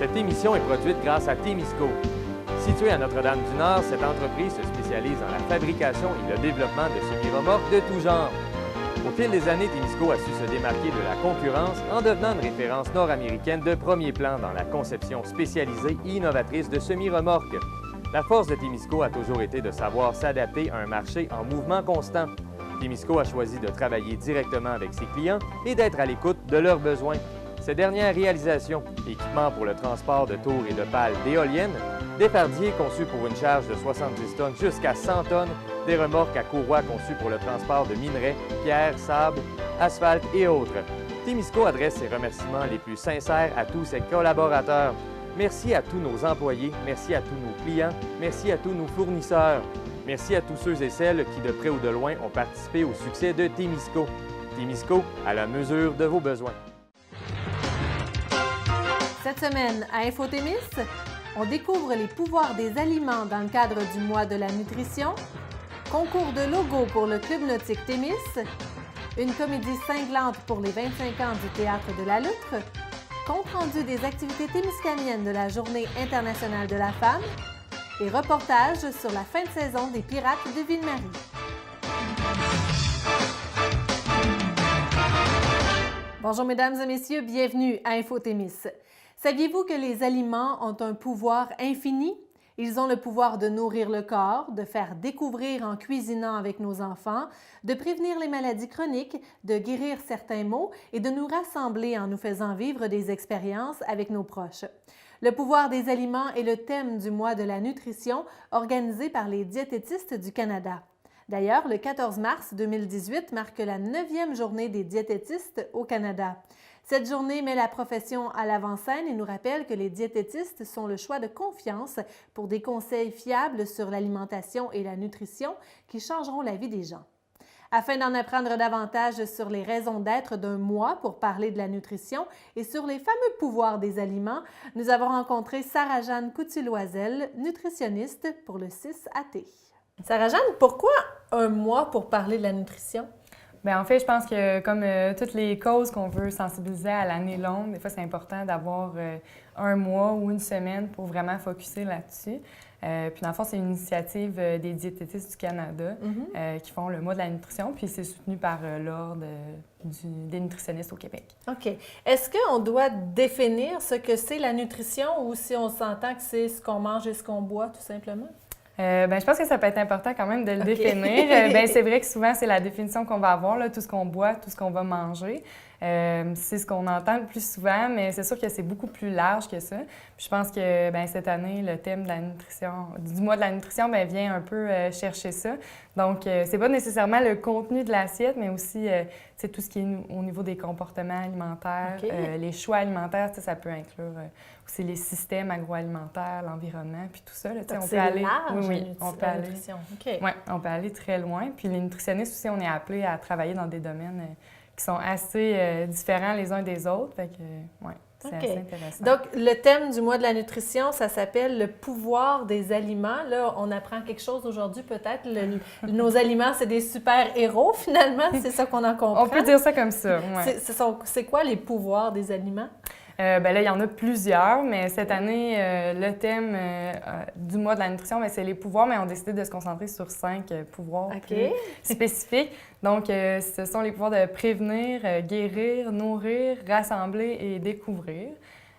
Cette émission est produite grâce à Témisco. Située à Notre-Dame-du-Nord, cette entreprise se spécialise dans la fabrication et le développement de semi-remorques de tout genre. Au fil des années, Témisco a su se démarquer de la concurrence en devenant une référence nord-américaine de premier plan dans la conception spécialisée et innovatrice de semi-remorques. La force de Témisco a toujours été de savoir s'adapter à un marché en mouvement constant. Témisco a choisi de travailler directement avec ses clients et d'être à l'écoute de leurs besoins. Ces dernières réalisations, équipements pour le transport de tours et de pales d'éoliennes, des fardiers conçus pour une charge de 70 tonnes jusqu'à 100 tonnes, des remorques à courroie conçues pour le transport de minerais, pierres, sable, asphalte et autres. Témisco adresse ses remerciements les plus sincères à tous ses collaborateurs. Merci à tous nos employés, merci à tous nos clients, merci à tous nos fournisseurs. Merci à tous ceux et celles qui, de près ou de loin, ont participé au succès de Témisco. Témisco, à la mesure de vos besoins. Cette semaine, à Infotémis, on découvre les pouvoirs des aliments dans le cadre du mois de la nutrition, concours de logo pour le Club nautique Témis, une comédie cinglante pour les 25 ans du Théâtre de la Loutre, compte-rendu des activités témiscamiennes de la Journée internationale de la femme et reportages sur la fin de saison des Pirates de Ville-Marie. Bonjour mesdames et messieurs, bienvenue à Infotémis. Saviez-vous que les aliments ont un pouvoir infini? Ils ont le pouvoir de nourrir le corps, de faire découvrir en cuisinant avec nos enfants, de prévenir les maladies chroniques, de guérir certains maux et de nous rassembler en nous faisant vivre des expériences avec nos proches. Le pouvoir des aliments est le thème du mois de la nutrition organisé par les diététistes du Canada. D'ailleurs, le 14 mars 2018 marque la 9e journée des diététistes au Canada. Cette journée met la profession à l'avant-scène et nous rappelle que les diététistes sont le choix de confiance pour des conseils fiables sur l'alimentation et la nutrition qui changeront la vie des gens. Afin d'en apprendre davantage sur les raisons d'être d'un mois pour parler de la nutrition et sur les fameux pouvoirs des aliments, nous avons rencontré Sarah-Jeanne Coutu-Loisel, nutritionniste pour le 6AT. Sarah-Jeanne, pourquoi un mois pour parler de la nutrition? Bien, en fait, je pense que comme toutes les causes qu'on veut sensibiliser à l'année longue, des fois, c'est important d'avoir un mois ou une semaine pour vraiment focusser là-dessus. Puis, dans le fond, c'est une initiative des diététistes du Canada qui font le mois de la nutrition, puis c'est soutenu par l'Ordre des nutritionnistes au Québec. OK. Est-ce qu'on doit définir ce que c'est la nutrition ou si on s'entend que c'est ce qu'on mange et ce qu'on boit, tout simplement? Bien, je pense que ça peut être important quand même de le définir. Bien, c'est vrai que souvent, c'est la définition qu'on va avoir, là, tout ce qu'on boit, tout ce qu'on va manger. C'est ce qu'on entend le plus souvent, mais c'est sûr que c'est beaucoup plus large que ça. Puis je pense que bien, cette année, le thème de la nutrition, du mois de la nutrition bien, vient un peu chercher ça. Donc, c'est pas nécessairement le contenu de l'assiette, mais aussi tout ce qui est au niveau des comportements alimentaires, les choix alimentaires, ça peut inclure aussi les systèmes agroalimentaires, l'environnement, puis tout ça. Là, on peut aller, on peut aller, on peut aller très loin. Puis les nutritionnistes aussi, on est appelés à travailler dans des domaines qui sont assez différents les uns des autres. Fait que, c'est assez intéressant. Donc, le thème du mois de la nutrition, ça s'appelle le pouvoir des aliments. Là, on apprend quelque chose aujourd'hui, peut-être. Nos aliments, c'est des super-héros, finalement. C'est ça qu'on en comprend. On peut dire ça comme ça, oui. C'est quoi les pouvoirs des aliments? Bien là, il y en a plusieurs, mais cette année, le thème du mois de la nutrition, bien, c'est les pouvoirs, mais on a décidé de se concentrer sur 5 pouvoirs plus spécifiques. Donc, ce sont les pouvoirs de prévenir, guérir, nourrir, rassembler et découvrir.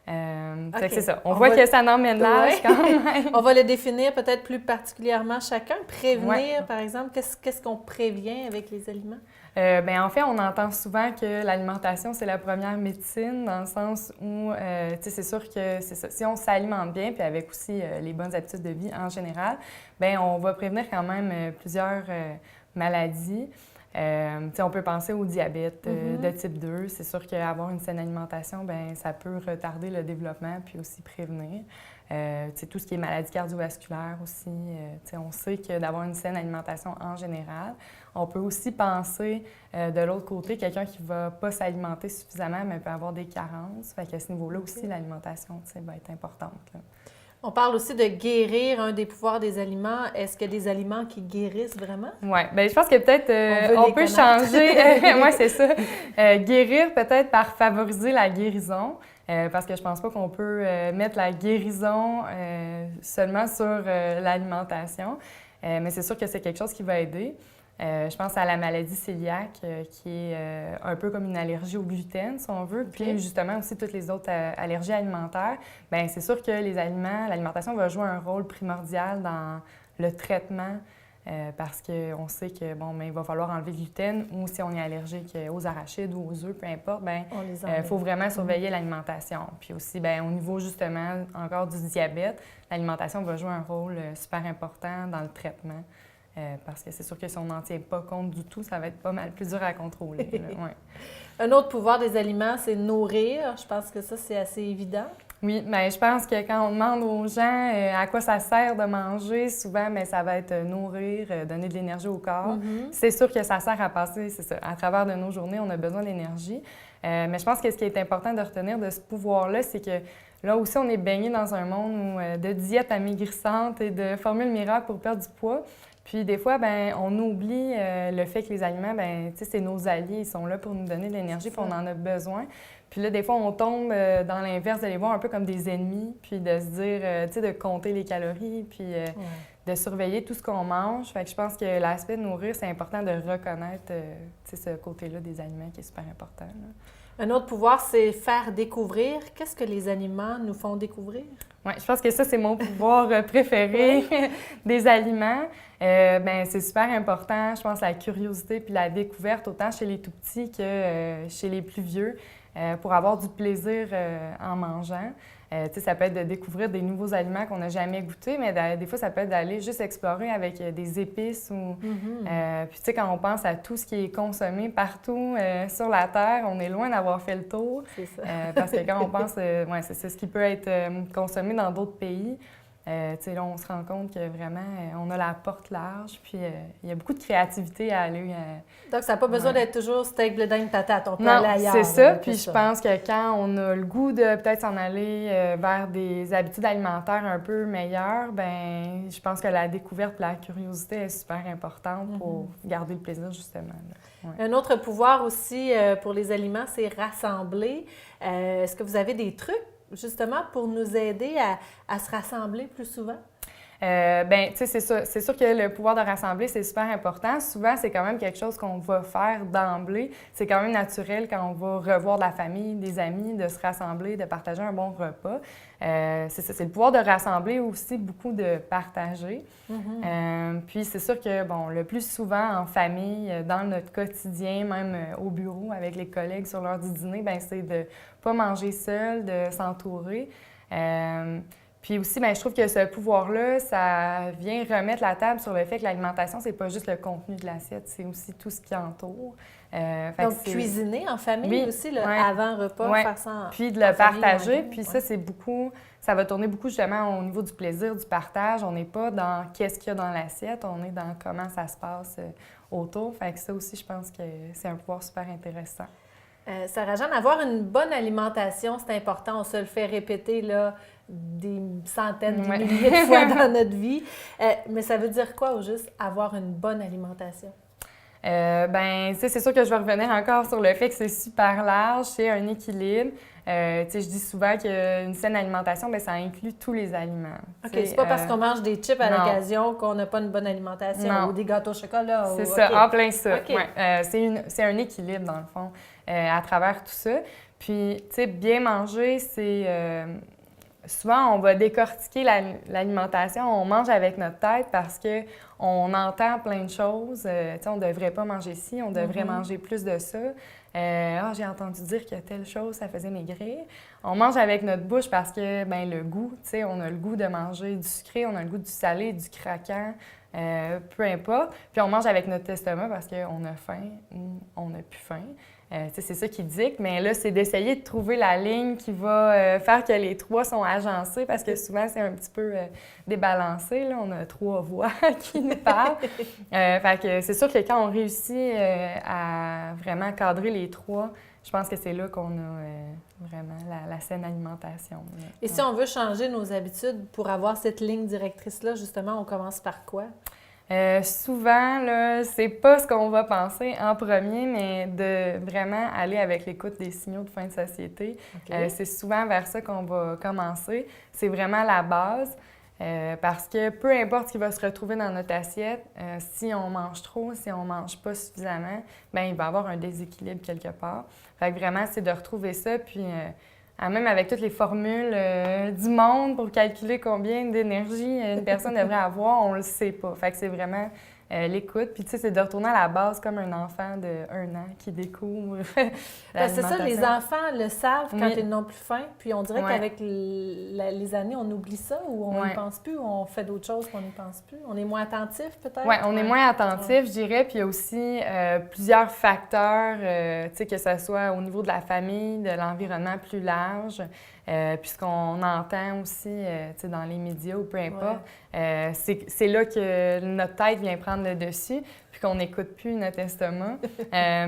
C'est ça. On voit que ça n'emmène l'âge quand même. On va le définir peut-être plus particulièrement chacun. Prévenir, par exemple, qu'est-ce qu'on prévient avec les aliments? Bien, en fait, on entend souvent que l'alimentation, c'est la première médecine, dans le sens où, c'est sûr que c'est ça. Si on s'alimente bien, puis avec aussi les bonnes habitudes de vie en général, bien, on va prévenir quand même plusieurs maladies. On peut penser au diabète de type 2. C'est sûr qu'avoir une saine alimentation, bien, ça peut retarder le développement puis aussi prévenir. Tout ce qui est maladies cardiovasculaires aussi. On sait que d'avoir une saine alimentation en général, on peut aussi penser de l'autre côté, quelqu'un qui ne va pas s'alimenter suffisamment, mais peut avoir des carences. Fait qu'à ce niveau-là aussi, l'alimentation va être importante. Là. On parle aussi de guérir, un des pouvoirs des aliments. Est-ce qu'il y a des aliments qui guérissent vraiment? Oui, bien, je pense que peut-être on peut changer. Moi, c'est ça. Guérir peut-être par favoriser la guérison. Parce que je pense pas qu'on peut mettre la guérison seulement sur l'alimentation. Mais c'est sûr que c'est quelque chose qui va aider. Je pense à la maladie cœliaque, qui est un peu comme une allergie au gluten, si on veut, puis justement aussi toutes les autres allergies alimentaires. Bien, c'est sûr que les aliments, l'alimentation va jouer un rôle primordial dans le traitement parce qu'on sait que, bon, bien, il va falloir enlever le gluten ou si on est allergique aux arachides ou aux œufs, peu importe, bien, il faut vraiment surveiller l'alimentation. Puis aussi, bien, au niveau justement encore du diabète, l'alimentation va jouer un rôle super important dans le traitement. Parce que c'est sûr que si on n'en tient pas compte du tout, ça va être pas mal plus dur à contrôler. Ouais. Un autre pouvoir des aliments, c'est nourrir. Je pense que ça, c'est assez évident. Oui, mais je pense que quand on demande aux gens à quoi ça sert de manger, souvent, bien, ça va être nourrir, donner de l'énergie au corps. C'est sûr que ça sert à passer, c'est ça. À travers de nos journées, on a besoin d'énergie. Mais je pense que ce qui est important de retenir de ce pouvoir-là, c'est que là aussi, on est baigné dans un monde de diètes amaigrissantes et de formules miracles pour perdre du poids. Puis des fois, ben on oublie le fait que les aliments, ben tu sais, c'est nos alliés, ils sont là pour nous donner de l'énergie, puis on en a besoin. Puis là, des fois, on tombe dans l'inverse de les voir un peu comme des ennemis, puis de se dire, tu sais, de compter les calories, puis de surveiller tout ce qu'on mange. Fait que je pense que l'aspect de nourrir, c'est important de reconnaître, tu sais, ce côté-là des aliments qui est super important, là. Un autre pouvoir, c'est faire découvrir. Qu'est-ce que les aliments nous font découvrir? Oui, je pense que ça, c'est mon pouvoir préféré des aliments. Bien, c'est super important, je pense, la curiosité puis la découverte, autant chez les tout-petits que chez les plus vieux, pour avoir du plaisir en mangeant. Tu sais, ça peut être de découvrir des nouveaux aliments qu'on n'a jamais goûtés, mais des fois, ça peut être d'aller juste explorer avec des épices. Ou, puis, tu sais, quand on pense à tout ce qui est consommé partout sur la Terre, on est loin d'avoir fait le tour. C'est ça. Parce que quand on pense, c'est ce qui peut être consommé dans d'autres pays. Tu sais, là, on se rend compte que vraiment, on a la porte large, puis il y a beaucoup de créativité à aller. Donc, ça n'a pas besoin d'être toujours steak, blé d'Inde, patate. On peut non, aller ailleurs. c'est ça. Puis je pense que quand on a le goût de peut-être s'en aller vers des habitudes alimentaires un peu meilleures, ben je pense que la découverte et la curiosité est super importante pour garder le plaisir, justement. Ouais. Un autre pouvoir aussi pour les aliments, c'est rassembler. Est-ce que vous avez des trucs justement pour nous aider à se rassembler plus souvent? Bien, tu sais, c'est sûr que le pouvoir de rassembler, c'est super important. Souvent, c'est quand même quelque chose qu'on va faire d'emblée. C'est quand même naturel quand on va revoir de la famille, des amis, de se rassembler, de partager un bon repas. C'est ça, c'est le pouvoir de rassembler aussi, beaucoup de partager. Puis c'est sûr que, bon, le plus souvent en famille, dans notre quotidien, même au bureau avec les collègues sur l'heure du dîner, bien, c'est de ne pas manger seul, de s'entourer. Puis aussi, bien, je trouve que ce pouvoir-là, ça vient remettre la table sur le fait que l'alimentation, c'est pas juste le contenu de l'assiette, c'est aussi tout ce qui entoure. Donc, cuisiner en famille aussi, là, avant repas, faire ça en puis de le partager, famille, puis ça, c'est beaucoup... Ça va tourner beaucoup justement au niveau du plaisir, du partage. On n'est pas dans qu'est-ce qu'il y a dans l'assiette, on est dans comment ça se passe autour. Fait que ça aussi, je pense que c'est un pouvoir super intéressant. Sarah-Jeanne, avoir une bonne alimentation, c'est important. On se le fait répéter là, des centaines, des milliers de fois dans notre vie. Mais ça veut dire quoi au juste avoir une bonne alimentation? Ben, tu sais, c'est sûr que je vais revenir encore sur le fait que c'est super large, c'est un équilibre. Tu sais, je dis souvent qu'une saine alimentation, bien, ça inclut tous les aliments. OK, c'est pas parce qu'on mange des chips à l'occasion qu'on n'a pas une bonne alimentation ou des gâteaux au chocolat. C'est ça, en plein ça. Ouais. C'est un équilibre, dans le fond, à travers tout ça. Puis, tu sais, bien manger, c'est... souvent, on va décortiquer l'alimentation, on mange avec notre tête parce qu'on entend plein de choses. Tu sais, on ne devrait pas manger ci, on devrait manger plus de ça. J'ai entendu dire que telle chose, ça faisait maigrir. On mange avec notre bouche parce que, bien, le goût, tu sais, on a le goût de manger du sucré, on a le goût du salé, du craquant, peu importe. Puis on mange avec notre estomac parce qu'on a faim ou on n'a plus faim. C'est ça qui dicte, mais là, c'est d'essayer de trouver la ligne qui va faire que les trois sont agencés parce que souvent, c'est un petit peu débalancé. Là. On a trois voix qui nous parlent. Fait que c'est sûr que quand on réussit à vraiment cadrer les trois, je pense que c'est là qu'on a vraiment la saine alimentation. Là. Et si on veut changer nos habitudes pour avoir cette ligne directrice-là, justement, on commence par quoi? Souvent, là, c'est pas ce qu'on va penser en premier, mais de vraiment aller avec l'écoute des signaux de faim de satiété. Okay. C'est souvent vers ça qu'on va commencer. C'est vraiment la base. Parce que peu importe ce qui va se retrouver dans notre assiette, si on mange trop, si on mange pas suffisamment, bien, il va y avoir un déséquilibre quelque part. Fait que vraiment, c'est de retrouver ça, puis même avec toutes les formules du monde pour calculer combien d'énergie une personne devrait avoir, on le sait pas. Fait que c'est vraiment l'écoute. Puis tu sais, c'est de retourner à la base comme un enfant de 1 an qui découvre c'est ça, les enfants le savent quand Oui. ils n'ont plus faim. Puis on dirait Ouais. qu'avec les années, on oublie ça ou on n'y Ouais. pense plus ou on fait d'autres choses qu'on n'y pense plus. On est moins attentif peut-être? Oui, on est moins attentif, je dirais. Puis il y a aussi plusieurs facteurs, tu sais, que ce soit au niveau de la famille, de l'environnement plus large. Puis ce qu'on entend aussi tu sais, dans les médias ou peu importe, c'est là que notre tête vient prendre le dessus, puis qu'on n'écoute plus notre estomac.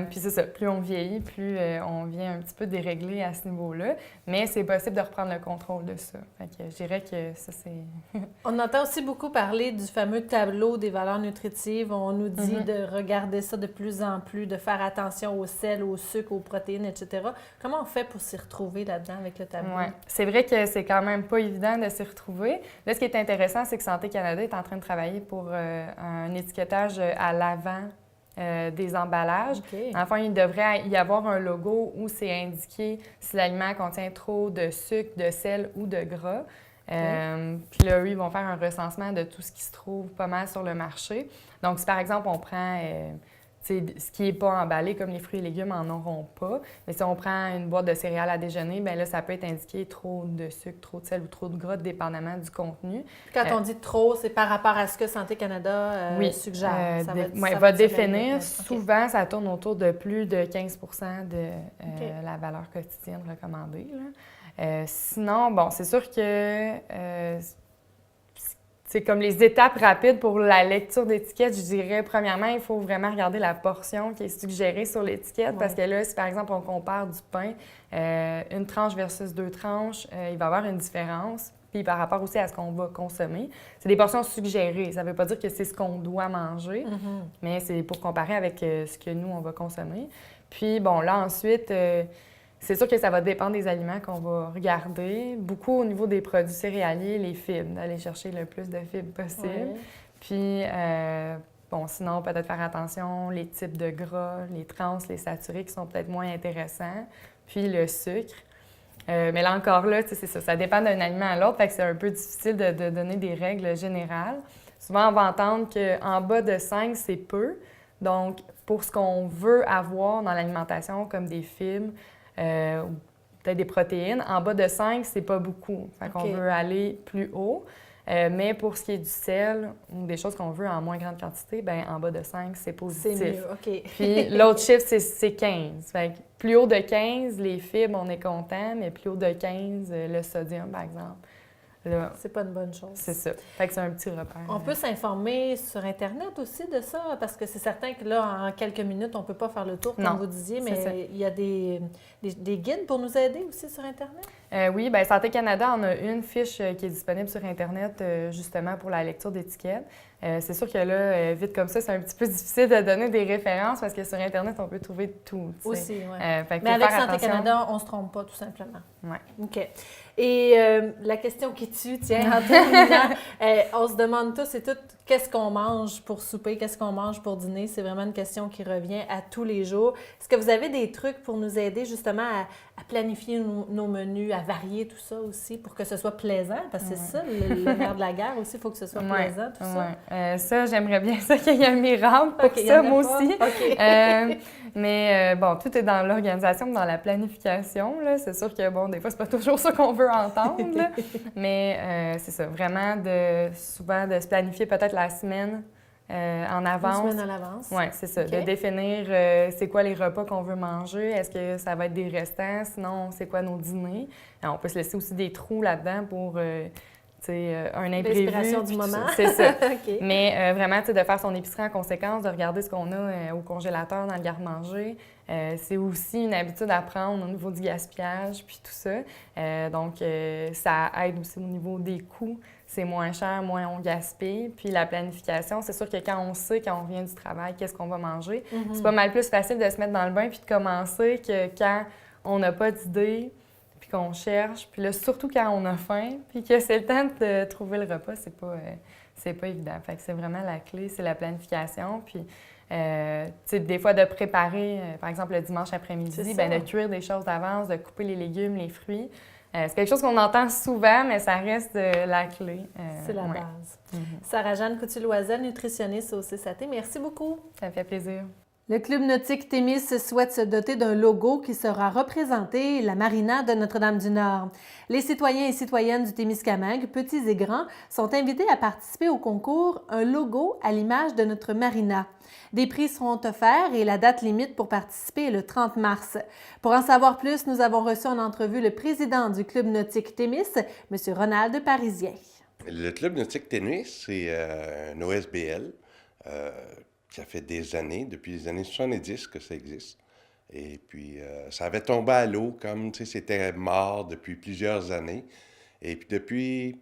Puis c'est ça, plus on vieillit, plus on vient un petit peu déréglé à ce niveau-là. Mais c'est possible de reprendre le contrôle de ça. Fait que je dirais que ça, c'est... On entend aussi beaucoup parler du fameux tableau des valeurs nutritives. On nous dit de regarder ça de plus en plus, de faire attention au sel, au sucre, aux protéines, etc. Comment on fait pour s'y retrouver là-dedans avec le tableau? Ouais. C'est vrai que c'est quand même pas évident de s'y retrouver. Là, ce qui est intéressant, c'est que Santé Canada est en train de travailler pour un étiquetage à l'avant des emballages. Okay. Enfin, il devrait y avoir un logo où c'est indiqué si l'aliment contient trop de sucre, de sel ou de gras. Puis là, eux, ils vont faire un recensement de tout ce qui se trouve pas mal sur le marché. Donc, si par exemple, on prend ce qui n'est pas emballé, comme les fruits et légumes en auront pas, mais si on prend une boîte de céréales à déjeuner, bien là, ça peut être indiqué trop de sucre, trop de sel ou trop de gras, dépendamment du contenu. Quand on dit trop, c'est par rapport à ce que Santé Canada suggère. Ça va définir. Souvent, ça tourne autour de plus de 15 de la valeur quotidienne recommandée. Là. Sinon, bon, c'est sûr que c'est comme les étapes rapides pour la lecture d'étiquette. Je dirais, premièrement, il faut vraiment regarder la portion qui est suggérée sur l'étiquette parce que là, si par exemple on compare du pain, une tranche versus 2 tranches, il va y avoir une différence. Puis par rapport aussi à ce qu'on va consommer. C'est des portions suggérées. Ça ne veut pas dire que c'est ce qu'on doit manger, mais c'est pour comparer avec ce que nous, on va consommer. Puis bon, là, ensuite... c'est sûr que ça va dépendre des aliments qu'on va regarder. Beaucoup au niveau des produits céréaliers, les fibres, d'aller chercher le plus de fibres possible. Ouais. Puis, bon, sinon, peut-être faire attention, les types de gras, les trans, les saturés qui sont peut-être moins intéressants. Puis le sucre. Mais là encore, là, c'est ça, ça dépend d'un aliment à l'autre, fait que c'est un peu difficile de donner des règles générales. Souvent, on va entendre qu'en bas de 5, c'est peu. Donc, pour ce qu'on veut avoir dans l'alimentation, comme des fibres, ou peut-être des protéines. En bas de 5, c'est pas beaucoup. Fait qu'on veut aller plus haut. Mais pour ce qui est du sel ou des choses qu'on veut en moins grande quantité, bien, en bas de 5, c'est positif. C'est mieux, OK. Puis l'autre chiffre, c'est 15. Fait que plus haut de 15, les fibres, on est content, mais plus haut de 15, le sodium, par exemple. Là, c'est pas une bonne chose. C'est ça. Fait que c'est un petit repère. On peut s'informer sur Internet aussi de ça, parce que c'est certain que là, en quelques minutes, on ne peut pas faire le tour, comme vous disiez, mais il y a des guides pour nous aider aussi sur Internet? Oui, bien, Santé Canada, on a une fiche qui est disponible sur Internet justement pour la lecture d'étiquettes. C'est sûr que là, vite comme ça, c'est un petit peu difficile de donner des références parce que sur Internet, on peut trouver tout. Aussi, oui. Mais avec Santé Canada, on ne se trompe pas, tout simplement. Oui. OK. Et la question qui tue, tiens, en terminant, on se demande tous et toutes qu'est-ce qu'on mange pour souper, qu'est-ce qu'on mange pour dîner. C'est vraiment une question qui revient à tous les jours. Est-ce que vous avez des trucs pour nous aider justement à planifier nos menus, à varier tout ça aussi pour que ce soit plaisant? Parce que c'est ça, le nerf de la guerre aussi, il faut que ce soit plaisant, tout ça. Ça, j'aimerais bien ça qu'il y ait un miracle pour ça, moi aussi. Mais bon, tout est dans l'organisation, dans la planification. Là. C'est sûr que, bon, des fois, c'est pas toujours ça qu'on veut entendre. Là. Mais c'est ça, vraiment souvent de se planifier peut-être la semaine en avance. Une semaine à l'avance? Oui, c'est ça. Okay. De définir c'est quoi les repas qu'on veut manger. Est-ce que ça va être des restants? Sinon, c'est quoi nos dîners? Alors, on peut se laisser aussi des trous là-dedans pour un imprévu. L'inspiration du moment. C'est ça. OK. Mais vraiment, de faire son épicerie en conséquence, de regarder ce qu'on a au congélateur, dans le garde-manger. C'est aussi une habitude à prendre au niveau du gaspillage, puis tout ça. Donc, ça aide aussi au niveau des coûts. C'est moins cher, moins on gaspille. Puis la planification, c'est sûr que quand on sait, quand on revient du travail, qu'est-ce qu'on va manger, c'est pas mal plus facile de se mettre dans le bain puis de commencer que quand on n'a pas d'idée, puis qu'on cherche. Puis là, surtout quand on a faim, puis que c'est le temps de trouver le repas, c'est pas évident. Fait que c'est vraiment la clé, c'est la planification. Puis, des fois, de préparer, par exemple, le dimanche après-midi, de cuire des choses d'avance, de couper les légumes, les fruits. C'est quelque chose qu'on entend souvent, mais ça reste la clé. C'est la base. Sarah-Jeanne Coutu-Loisel, nutritionniste au CSAT. Merci beaucoup. Ça me fait plaisir. Le Club nautique Témis souhaite se doter d'un logo qui sera représenté la marina de Notre-Dame-du-Nord. Les citoyens et citoyennes du Témiscamingue, petits et grands, sont invités à participer au concours Un logo à l'image de notre marina. Des prix seront offerts et la date limite pour participer est le 30 mars. Pour en savoir plus, nous avons reçu en entrevue le président du Club nautique Témis, M. Ronald Parisien. Le Club nautique Témis, c'est un OSBL. Ça fait des années, depuis les années 70 que ça existe. Et puis, ça avait tombé à l'eau, comme, c'était mort depuis plusieurs années. Et puis, depuis,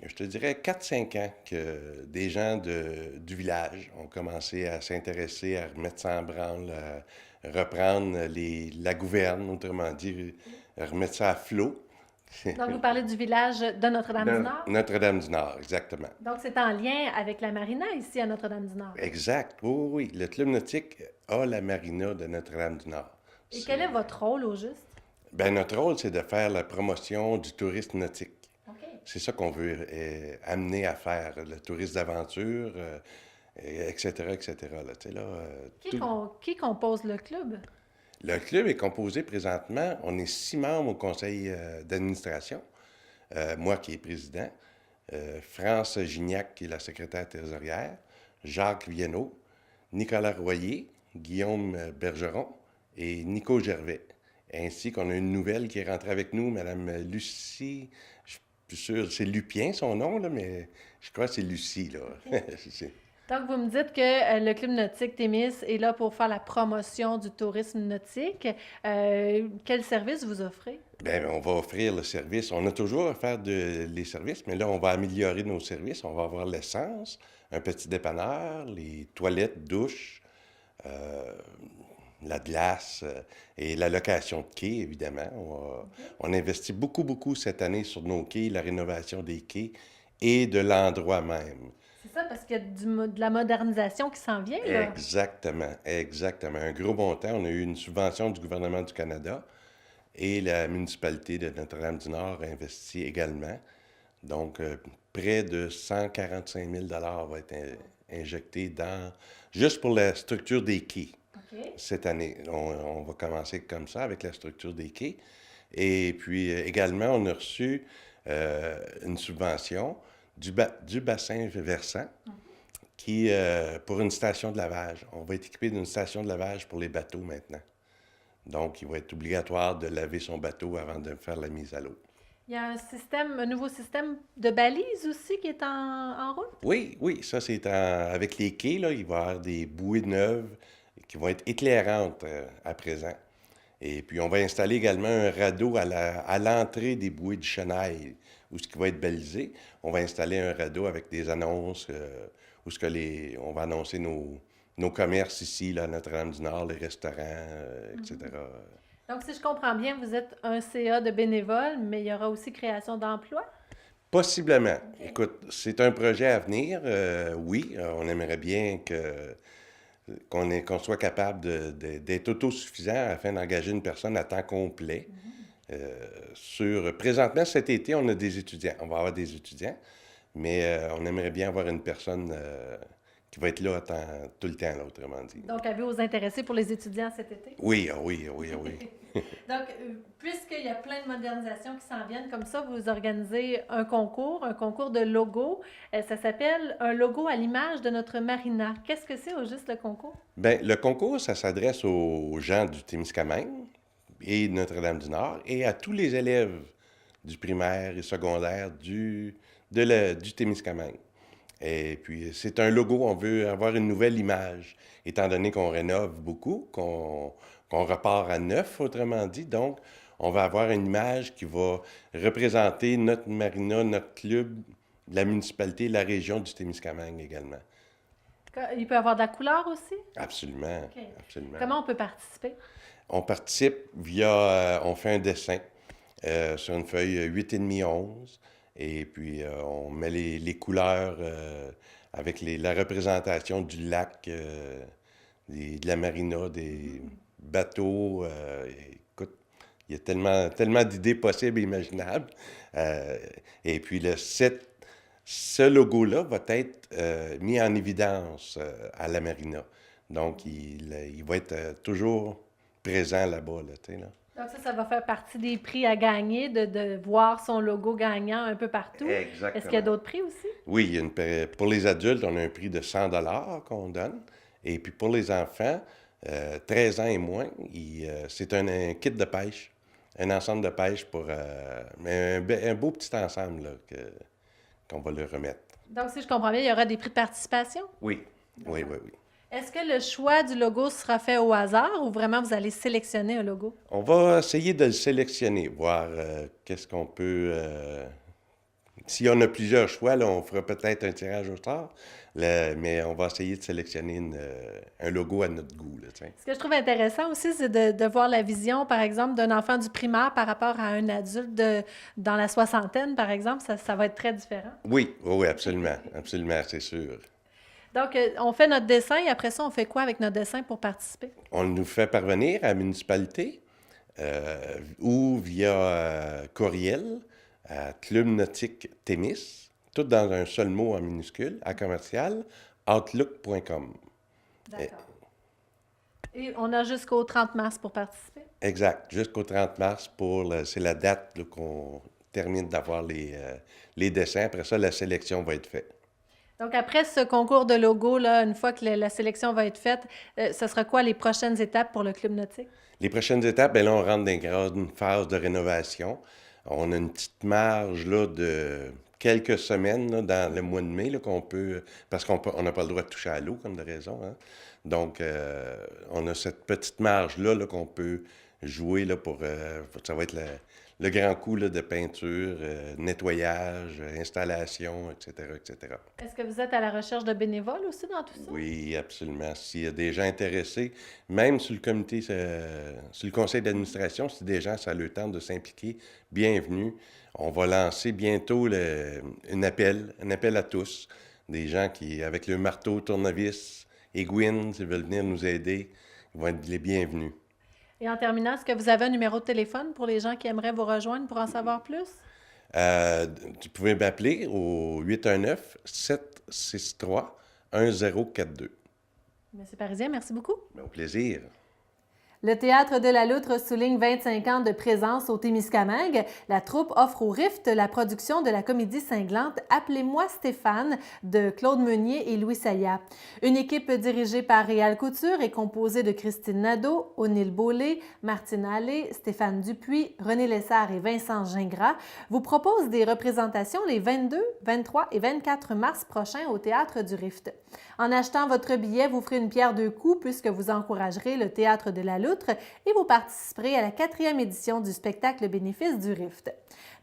je te dirais, 4-5 ans que des gens du village ont commencé à s'intéresser, à remettre ça en branle, à reprendre la gouverne, autrement dit, à remettre ça à flot. Donc, vous parlez du village de Notre-Dame-du-Nord? Notre-Dame-du-Nord, exactement. Donc, c'est en lien avec la marina ici à Notre-Dame-du-Nord? Exact, oui. Le Club nautique a la marina de Notre-Dame-du-Nord. Et quel est votre rôle au juste? Bien, notre rôle, c'est de faire la promotion du tourisme nautique. Okay. C'est ça qu'on veut amener à faire, le tourisme d'aventure, etc., etc. Qui compose le club? Le club est composé présentement, on est 6 membres au conseil d'administration, moi qui est président, France Gignac qui est la secrétaire trésorière, Jacques Viennot, Nicolas Royer, Guillaume Bergeron et Nico Gervais. Ainsi qu'on a une nouvelle qui est rentrée avec nous, Mme Lucie, je suis plus sûr, c'est Lupien son nom, là, mais je crois que c'est Lucie. Là. Okay. Donc, vous me dites que le Club nautique Témis est là pour faire la promotion du tourisme nautique. Quel service vous offrez? Bien, on va offrir le service. On a toujours à faire les services, mais là, on va améliorer nos services. On va avoir l'essence, un petit dépanneur, les toilettes, douches, la glace et la location de quais, évidemment. On investit beaucoup cette année sur nos quais, la rénovation des quais et de l'endroit même. C'est ça, parce qu'il y a de la modernisation qui s'en vient, là. Exactement. Un gros montant. On a eu une subvention du gouvernement du Canada et la municipalité de Notre-Dame-du-Nord a investi également. Donc, près de 145 000 va être injecté juste pour la structure des quais. Okay. Cette année. On va commencer comme ça avec la structure des quais. Et puis, également, on a reçu une subvention du bassin versant qui, pour une station de lavage. On va être équipé d'une station de lavage pour les bateaux maintenant. Donc, il va être obligatoire de laver son bateau avant de faire la mise à l'eau. Il y a un nouveau système de balises aussi qui est en route? Oui, ça c'est avec les quais, là, il va y avoir des bouées neuves qui vont être éclairantes à présent. Et puis, on va installer également un radeau à l'entrée des bouées du Chenail, où ce qui va être balisé. On va installer un radeau avec des annonces, où on va annoncer nos commerces ici, là, à Notre-Dame-du-Nord, les restaurants, etc. Donc, si je comprends bien, vous êtes un CA de bénévoles, mais il y aura aussi création d'emplois? Possiblement. Okay. Écoute, c'est un projet à venir. Oui, on aimerait bien qu'on soit capable d'être autosuffisant afin d'engager une personne à temps complet. Présentement, cet été, on a des étudiants. On va avoir des étudiants, mais on aimerait bien avoir une personne qui va être là tout le temps, là, autrement dit. Donc, avez-vous vous intéresser pour les étudiants cet été? Oui. Donc, puisqu'il y a plein de modernisations qui s'en viennent comme ça, vous organisez un concours de logo. Ça s'appelle un logo à l'image de notre marina. Qu'est-ce que c'est au juste le concours? Bien, le concours, ça s'adresse aux gens du Témiscamingue et de Notre-Dame-du-Nord et à tous les élèves du primaire et secondaire du Témiscamingue. Et puis, c'est un logo, on veut avoir une nouvelle image, étant donné qu'on rénove beaucoup, qu'on repart à neuf, autrement dit. Donc, on va avoir une image qui va représenter notre marina, notre club, la municipalité, la région du Témiscamingue également. Il peut y avoir de la couleur aussi? Absolument, OK. absolument. Comment on peut participer? On participe via, on fait un dessin sur une feuille 8,5-11, et puis on met les couleurs avec la représentation du lac, de la marina, des bateaux. Écoute, il y a tellement d'idées possibles et imaginables. Et puis ce logo-là va être mis en évidence à la marina. Donc, il va être toujours présent là-bas, là, tu sais, là. Donc ça va faire partie des prix à gagner, de voir son logo gagnant un peu partout. Exactement. Est-ce qu'il y a d'autres prix aussi? Oui, pour les adultes, on a un prix de 100 $ qu'on donne. Et puis pour les enfants, 13 ans et moins, c'est un kit de pêche, un ensemble de pêche mais un beau petit ensemble là, qu'on va leur remettre. Donc, si je comprends bien, il y aura des prix de participation? Oui, oui. Est-ce que le choix du logo sera fait au hasard ou vraiment vous allez sélectionner un logo? On va essayer de le sélectionner, voir qu'est-ce qu'on peut... Si on a plusieurs choix, là, on fera peut-être un tirage au sort, mais on va essayer de sélectionner un logo à notre goût, là, tiens. Ce que je trouve intéressant aussi, c'est de voir la vision, par exemple, d'un enfant du primaire par rapport à un adulte dans la soixantaine, par exemple. Ça va être très différent. Oui, absolument, absolument, c'est sûr. Donc, on fait notre dessin et après ça, on fait quoi avec notre dessin pour participer? On nous fait parvenir à la municipalité ou via courriel à Club Nautique Témis, tout dans un seul mot en minuscule, à commercial, outlook.com. D'accord. Et on a jusqu'au 30 mars pour participer? Exact, jusqu'au 30 mars, c'est la date là, qu'on termine d'avoir les dessins. Après ça, la sélection va être faite. Donc, après ce concours de logo, là, une fois que la sélection va être faite, ce sera quoi les prochaines étapes pour le Club nautique? Les prochaines étapes, bien là, on rentre dans une phase de rénovation. On a une petite marge là, de quelques semaines là, dans le mois de mai là, qu'on peut... Parce qu'on n'a pas le droit de toucher à l'eau, comme de raison. Hein? Donc, on a cette petite marge-là là, qu'on peut jouer là, ça va être le grand coup là, de peinture, nettoyage, installation, etc., etc. Est-ce que vous êtes à la recherche de bénévoles aussi dans tout ça? Oui, absolument. S'il y a des gens intéressés, même sur le conseil d'administration, si des gens, ça a le temps de s'impliquer, bienvenue. On va lancer bientôt un appel à tous. Des gens qui, avec le marteau, tournevis, aiguine, s'ils veulent venir nous aider, ils vont être les bienvenus. Et en terminant, est-ce que vous avez un numéro de téléphone pour les gens qui aimeraient vous rejoindre pour en savoir plus? Tu pouvais m'appeler au 819-763-1042. Monsieur Parisien, merci beaucoup. Au plaisir. Le Théâtre de la Loutre souligne 25 ans de présence au Témiscamingue. La troupe offre au Rift la production de la comédie cinglante « Appelez-moi Stéphane » de Claude Meunier et Louis Sayat. Une équipe dirigée par Réal Couture est composée de Christine Nadeau, O'Neill Beaulé, Martine Allé, Stéphane Dupuis, René Lessard et Vincent Gingras vous propose des représentations les 22, 23 et 24 mars prochains au Théâtre du Rift. En achetant votre billet, vous ferez une pierre deux coups puisque vous encouragerez le Théâtre de la Loutre et vous participerez à la 4e édition du spectacle bénéfice du Rift.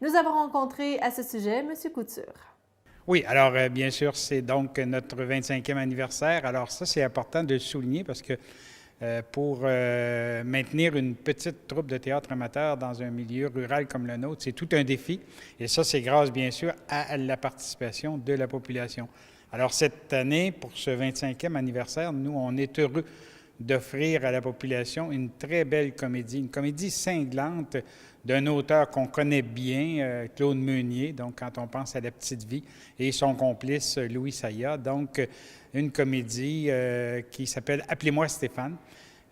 Nous avons rencontré à ce sujet M. Couture. Oui, alors bien sûr, c'est donc notre 25e anniversaire. Alors ça, c'est important de le souligner parce que pour maintenir une petite troupe de théâtre amateur dans un milieu rural comme le nôtre, c'est tout un défi. Et ça, c'est grâce, bien sûr, à la participation de la population. Alors cette année, pour ce 25e anniversaire, nous, on est heureux d'offrir à la population une très belle comédie, une comédie cinglante d'un auteur qu'on connaît bien, Claude Meunier, donc quand on pense à La Petite Vie, et son complice Louis Sayat. Donc, une comédie qui s'appelle « Appelez-moi Stéphane ».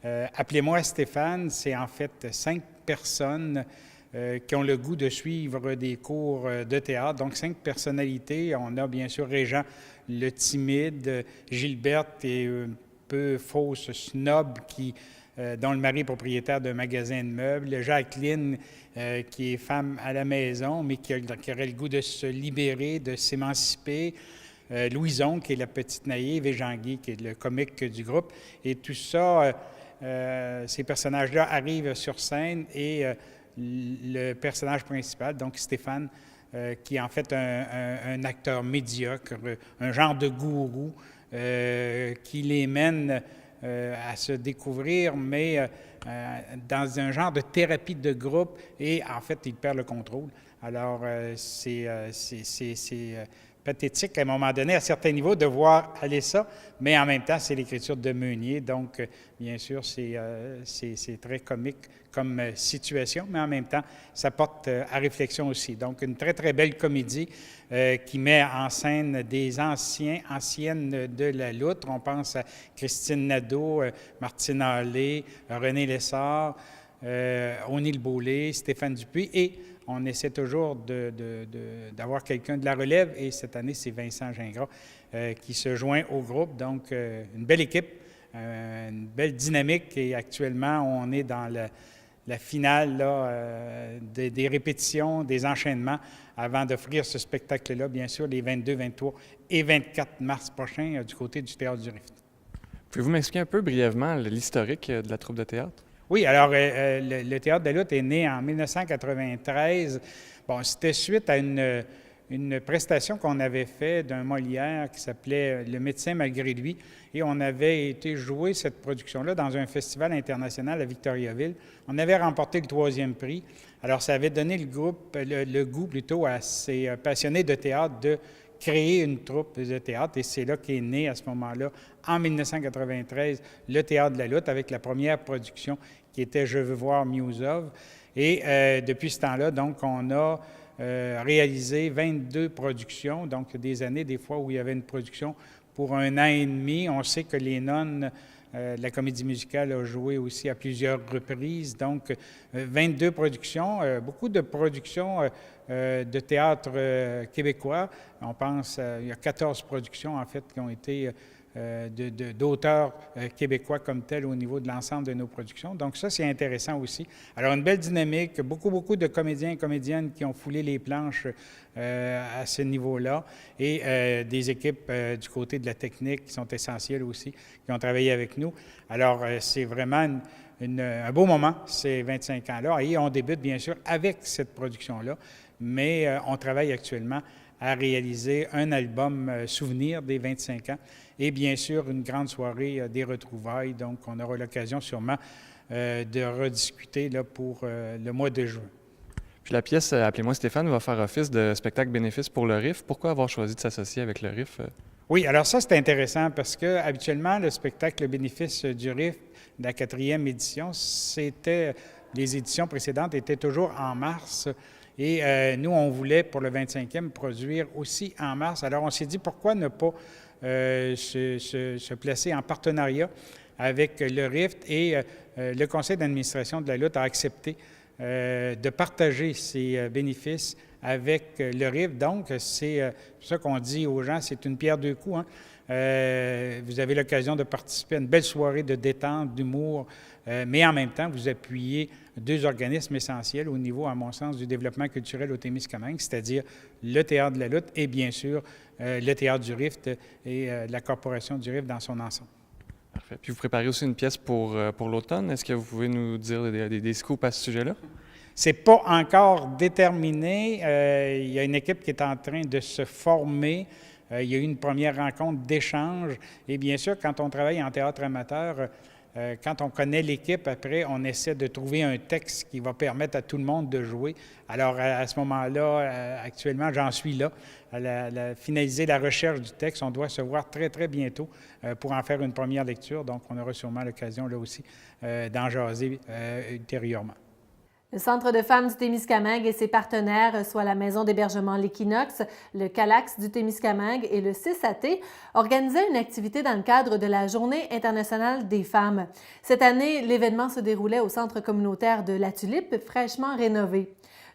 Appelez-moi Stéphane, c'est en fait 5 personnes qui ont le goût de suivre des cours de théâtre. Donc, 5 personnalités. On a bien sûr Régent le timide, Gilberte et peu fausse snob qui dont le mari est propriétaire d'un magasin de meubles, Jacqueline, qui est femme à la maison, mais qui aurait le goût de se libérer, de s'émanciper, Louison, qui est la petite naïve, et Jean-Guy, qui est le comique du groupe. Et tout ça, ces personnages-là arrivent sur scène et le personnage principal, donc Stéphane, qui est en fait un acteur médiocre, un genre de gourou qui les mène à se découvrir, mais dans un genre de thérapie de groupe, et en fait, il perd le contrôle. Alors, c'est pathétique à un moment donné, à certains niveaux, de voir aller ça, mais en même temps, c'est l'écriture de Meunier, donc bien sûr, c'est très comique comme situation, mais en même temps, ça porte à réflexion aussi. Donc, une très, très belle comédie qui met en scène des anciennes de la lutte. On pense à Christine Nadeau, Martine Hallé, René Lessard, O'Neill Beaulé, Stéphane Dupuis, et on essaie toujours d'avoir quelqu'un de la relève, et cette année, c'est Vincent Gingras qui se joint au groupe. Donc, une belle équipe, une belle dynamique, et actuellement, on est dans la finale là, des répétitions, des enchaînements, avant d'offrir ce spectacle-là, bien sûr, les 22, 23 et 24 mars prochains du côté du Théâtre du Rift. Pouvez-vous m'expliquer un peu brièvement l'historique de la troupe de théâtre? Oui, alors le Théâtre de la lutte est né en 1993. Bon, c'était suite à une prestation qu'on avait faite d'un Molière qui s'appelait « Le médecin malgré lui ». Et on avait été jouer cette production-là dans un festival international à Victoriaville. On avait remporté le 3e prix. Alors, ça avait donné le goût plutôt à ces passionnés de théâtre de créer une troupe de théâtre. Et c'est là qu'est né à ce moment-là, en 1993, le Théâtre de la lutte, avec la première production qui était « Je veux voir Miuzov ». Et depuis ce temps-là, donc, on a réalisé 22 productions, donc des années, des fois, où il y avait une production pour 1 an et demi. On sait que Les Nonnes, la comédie musicale, a joué aussi à plusieurs reprises. Donc, 22 productions, beaucoup de productions de théâtre québécois. On pense, il y a 14 productions, en fait, qui ont été d'auteurs québécois comme tels au niveau de l'ensemble de nos productions. Donc ça, c'est intéressant aussi. Alors, une belle dynamique, beaucoup de comédiens et comédiennes qui ont foulé les planches à ce niveau-là, et des équipes du côté de la technique qui sont essentielles aussi, qui ont travaillé avec nous. Alors, c'est vraiment un beau moment, ces 25 ans-là, et on débute bien sûr avec cette production-là, mais on travaille actuellement à réaliser un album souvenir des 25 ans et bien sûr une grande soirée des retrouvailles. Donc, on aura l'occasion sûrement de rediscuter là, pour le mois de juin. Puis la pièce « Appelez-moi Stéphane » va faire office de spectacle bénéfice pour le RIF. Pourquoi avoir choisi de s'associer avec le RIF? Oui, alors ça, c'est intéressant parce que habituellement, le spectacle bénéfice du RIF, de la 4e édition, les éditions précédentes étaient toujours en mars. Et nous, on voulait, pour le 25e, produire aussi en mars. Alors, on s'est dit, pourquoi ne pas se placer en partenariat avec le RIF? Et le conseil d'administration de la lutte a accepté de partager ces bénéfices avec le RIF. Donc, c'est pour ça qu'on dit aux gens, c'est une pierre deux coups. Hein? Vous avez l'occasion de participer à une belle soirée de détente, d'humour, mais en même temps, vous appuyez 2 organismes essentiels au niveau, à mon sens, du développement culturel au Témiscamingue, c'est-à-dire le Théâtre de la lutte et, bien sûr, le Théâtre du Rift et la Corporation du Rift dans son ensemble. Parfait. Puis vous préparez aussi une pièce pour l'automne. Est-ce que vous pouvez nous dire des scoops à ce sujet-là? C'est pas encore déterminé. Il y a une équipe qui est en train de se former. Il y a eu une première rencontre d'échange. Et bien sûr, quand on travaille en théâtre amateur, quand on connaît l'équipe, après, on essaie de trouver un texte qui va permettre à tout le monde de jouer. Alors, à ce moment-là, actuellement, j'en suis là, à finaliser la recherche du texte. On doit se voir très, très bientôt pour en faire une première lecture. Donc, on aura sûrement l'occasion, là aussi, d'en jaser ultérieurement. Le Centre de femmes du Témiscamingue et ses partenaires, soit la Maison d'hébergement L'Équinoxe, le Calax du Témiscamingue et le CISAT, organisaient une activité dans le cadre de la Journée internationale des femmes. Cette année, l'événement se déroulait au centre communautaire de La Tulipe, fraîchement rénové.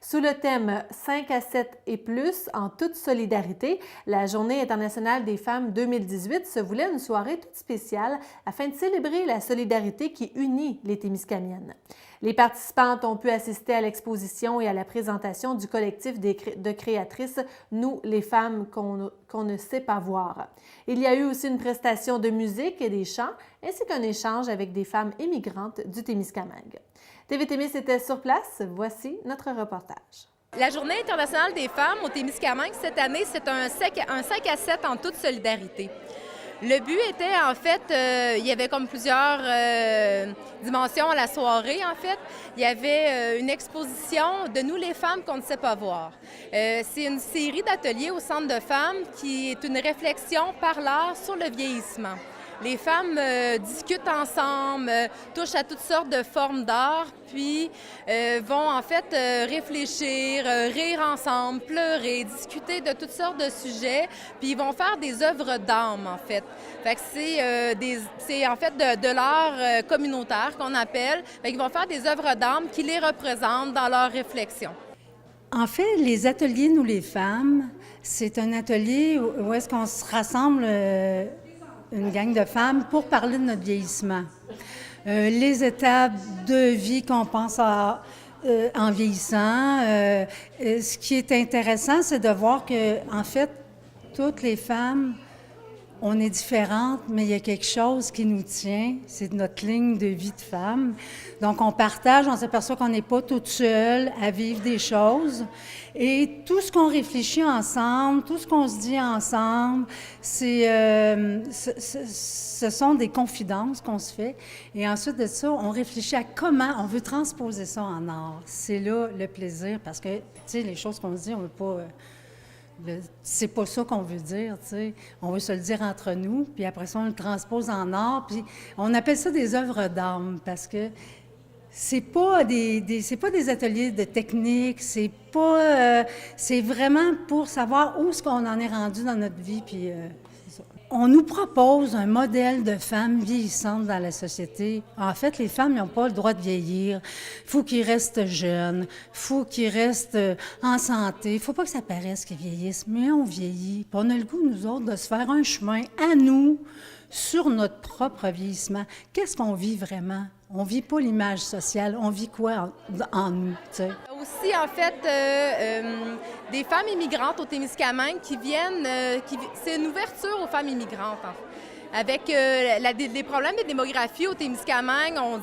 Sous le thème 5 à 7 et plus, en toute solidarité, la Journée internationale des femmes 2018 se voulait une soirée toute spéciale afin de célébrer la solidarité qui unit les Témiscamiennes. Les participantes ont pu assister à l'exposition et à la présentation du collectif de créatrices « Nous, les femmes qu'on ne sait pas voir ». Il y a eu aussi une prestation de musique et des chants, ainsi qu'un échange avec des femmes émigrantes du Témiscamingue. TV Témis était sur place. Voici notre reportage. La Journée internationale des femmes au Témiscamingue, cette année, c'est un 5 à 7 en toute solidarité. Le but était, en fait, il y avait comme plusieurs dimensions à la soirée, en fait. Il y avait une exposition de Nous, les femmes qu'on ne sait pas voir. C'est une série d'ateliers au Centre de femmes qui est une réflexion par l'art sur le vieillissement. Les femmes discutent ensemble, touchent à toutes sortes de formes d'art, puis vont en fait réfléchir, rire ensemble, pleurer, discuter de toutes sortes de sujets, puis ils vont faire des œuvres d'âme en fait. Fait que c'est en fait de l'art communautaire qu'on appelle. Fait qu'ils vont faire des œuvres d'âme qui les représentent dans leur réflexion. En fait, les ateliers Nous les femmes, c'est un atelier où est-ce qu'on se rassemble une gang de femmes pour parler de notre vieillissement. Les étapes de vie qu'on pense en vieillissant. Ce qui est intéressant, c'est de voir que, en fait, toutes les femmes, on est différentes, mais il y a quelque chose qui nous tient, c'est notre ligne de vie de femme. Donc, on partage, on s'aperçoit qu'on n'est pas toutes seules à vivre des choses. Et tout ce qu'on réfléchit ensemble, tout ce qu'on se dit ensemble, ce sont des confidences qu'on se fait. Et ensuite de ça, on réfléchit à comment on veut transposer ça en art. C'est là le plaisir, parce que, tu sais, les choses qu'on se dit, on ne veut pas... c'est pas ça qu'on veut dire, tu sais. On veut se le dire entre nous, puis après ça, on le transpose en art, puis on appelle ça des œuvres d'âme, parce que c'est pas des ateliers de technique, c'est vraiment pour savoir où est-ce qu'on en est rendu dans notre vie, puis c'est ça. On nous propose un modèle de femmes vieillissantes dans la société. En fait, les femmes n'ont pas le droit de vieillir. Il faut qu'ils restent jeunes, il faut qu'ils restent en santé. Il ne faut pas que ça paraisse qu'ils vieillissent, mais on vieillit. Puis on a le goût, nous autres, de se faire un chemin à nous sur notre propre vieillissement. Qu'est-ce qu'on vit vraiment? On ne vit pas l'image sociale, on vit quoi en nous, tu sais? Aussi, en fait, des femmes immigrantes au Témiscamingue qui viennent, c'est une ouverture aux femmes immigrantes, en fait. Avec les problèmes de démographie au Témiscamingue, on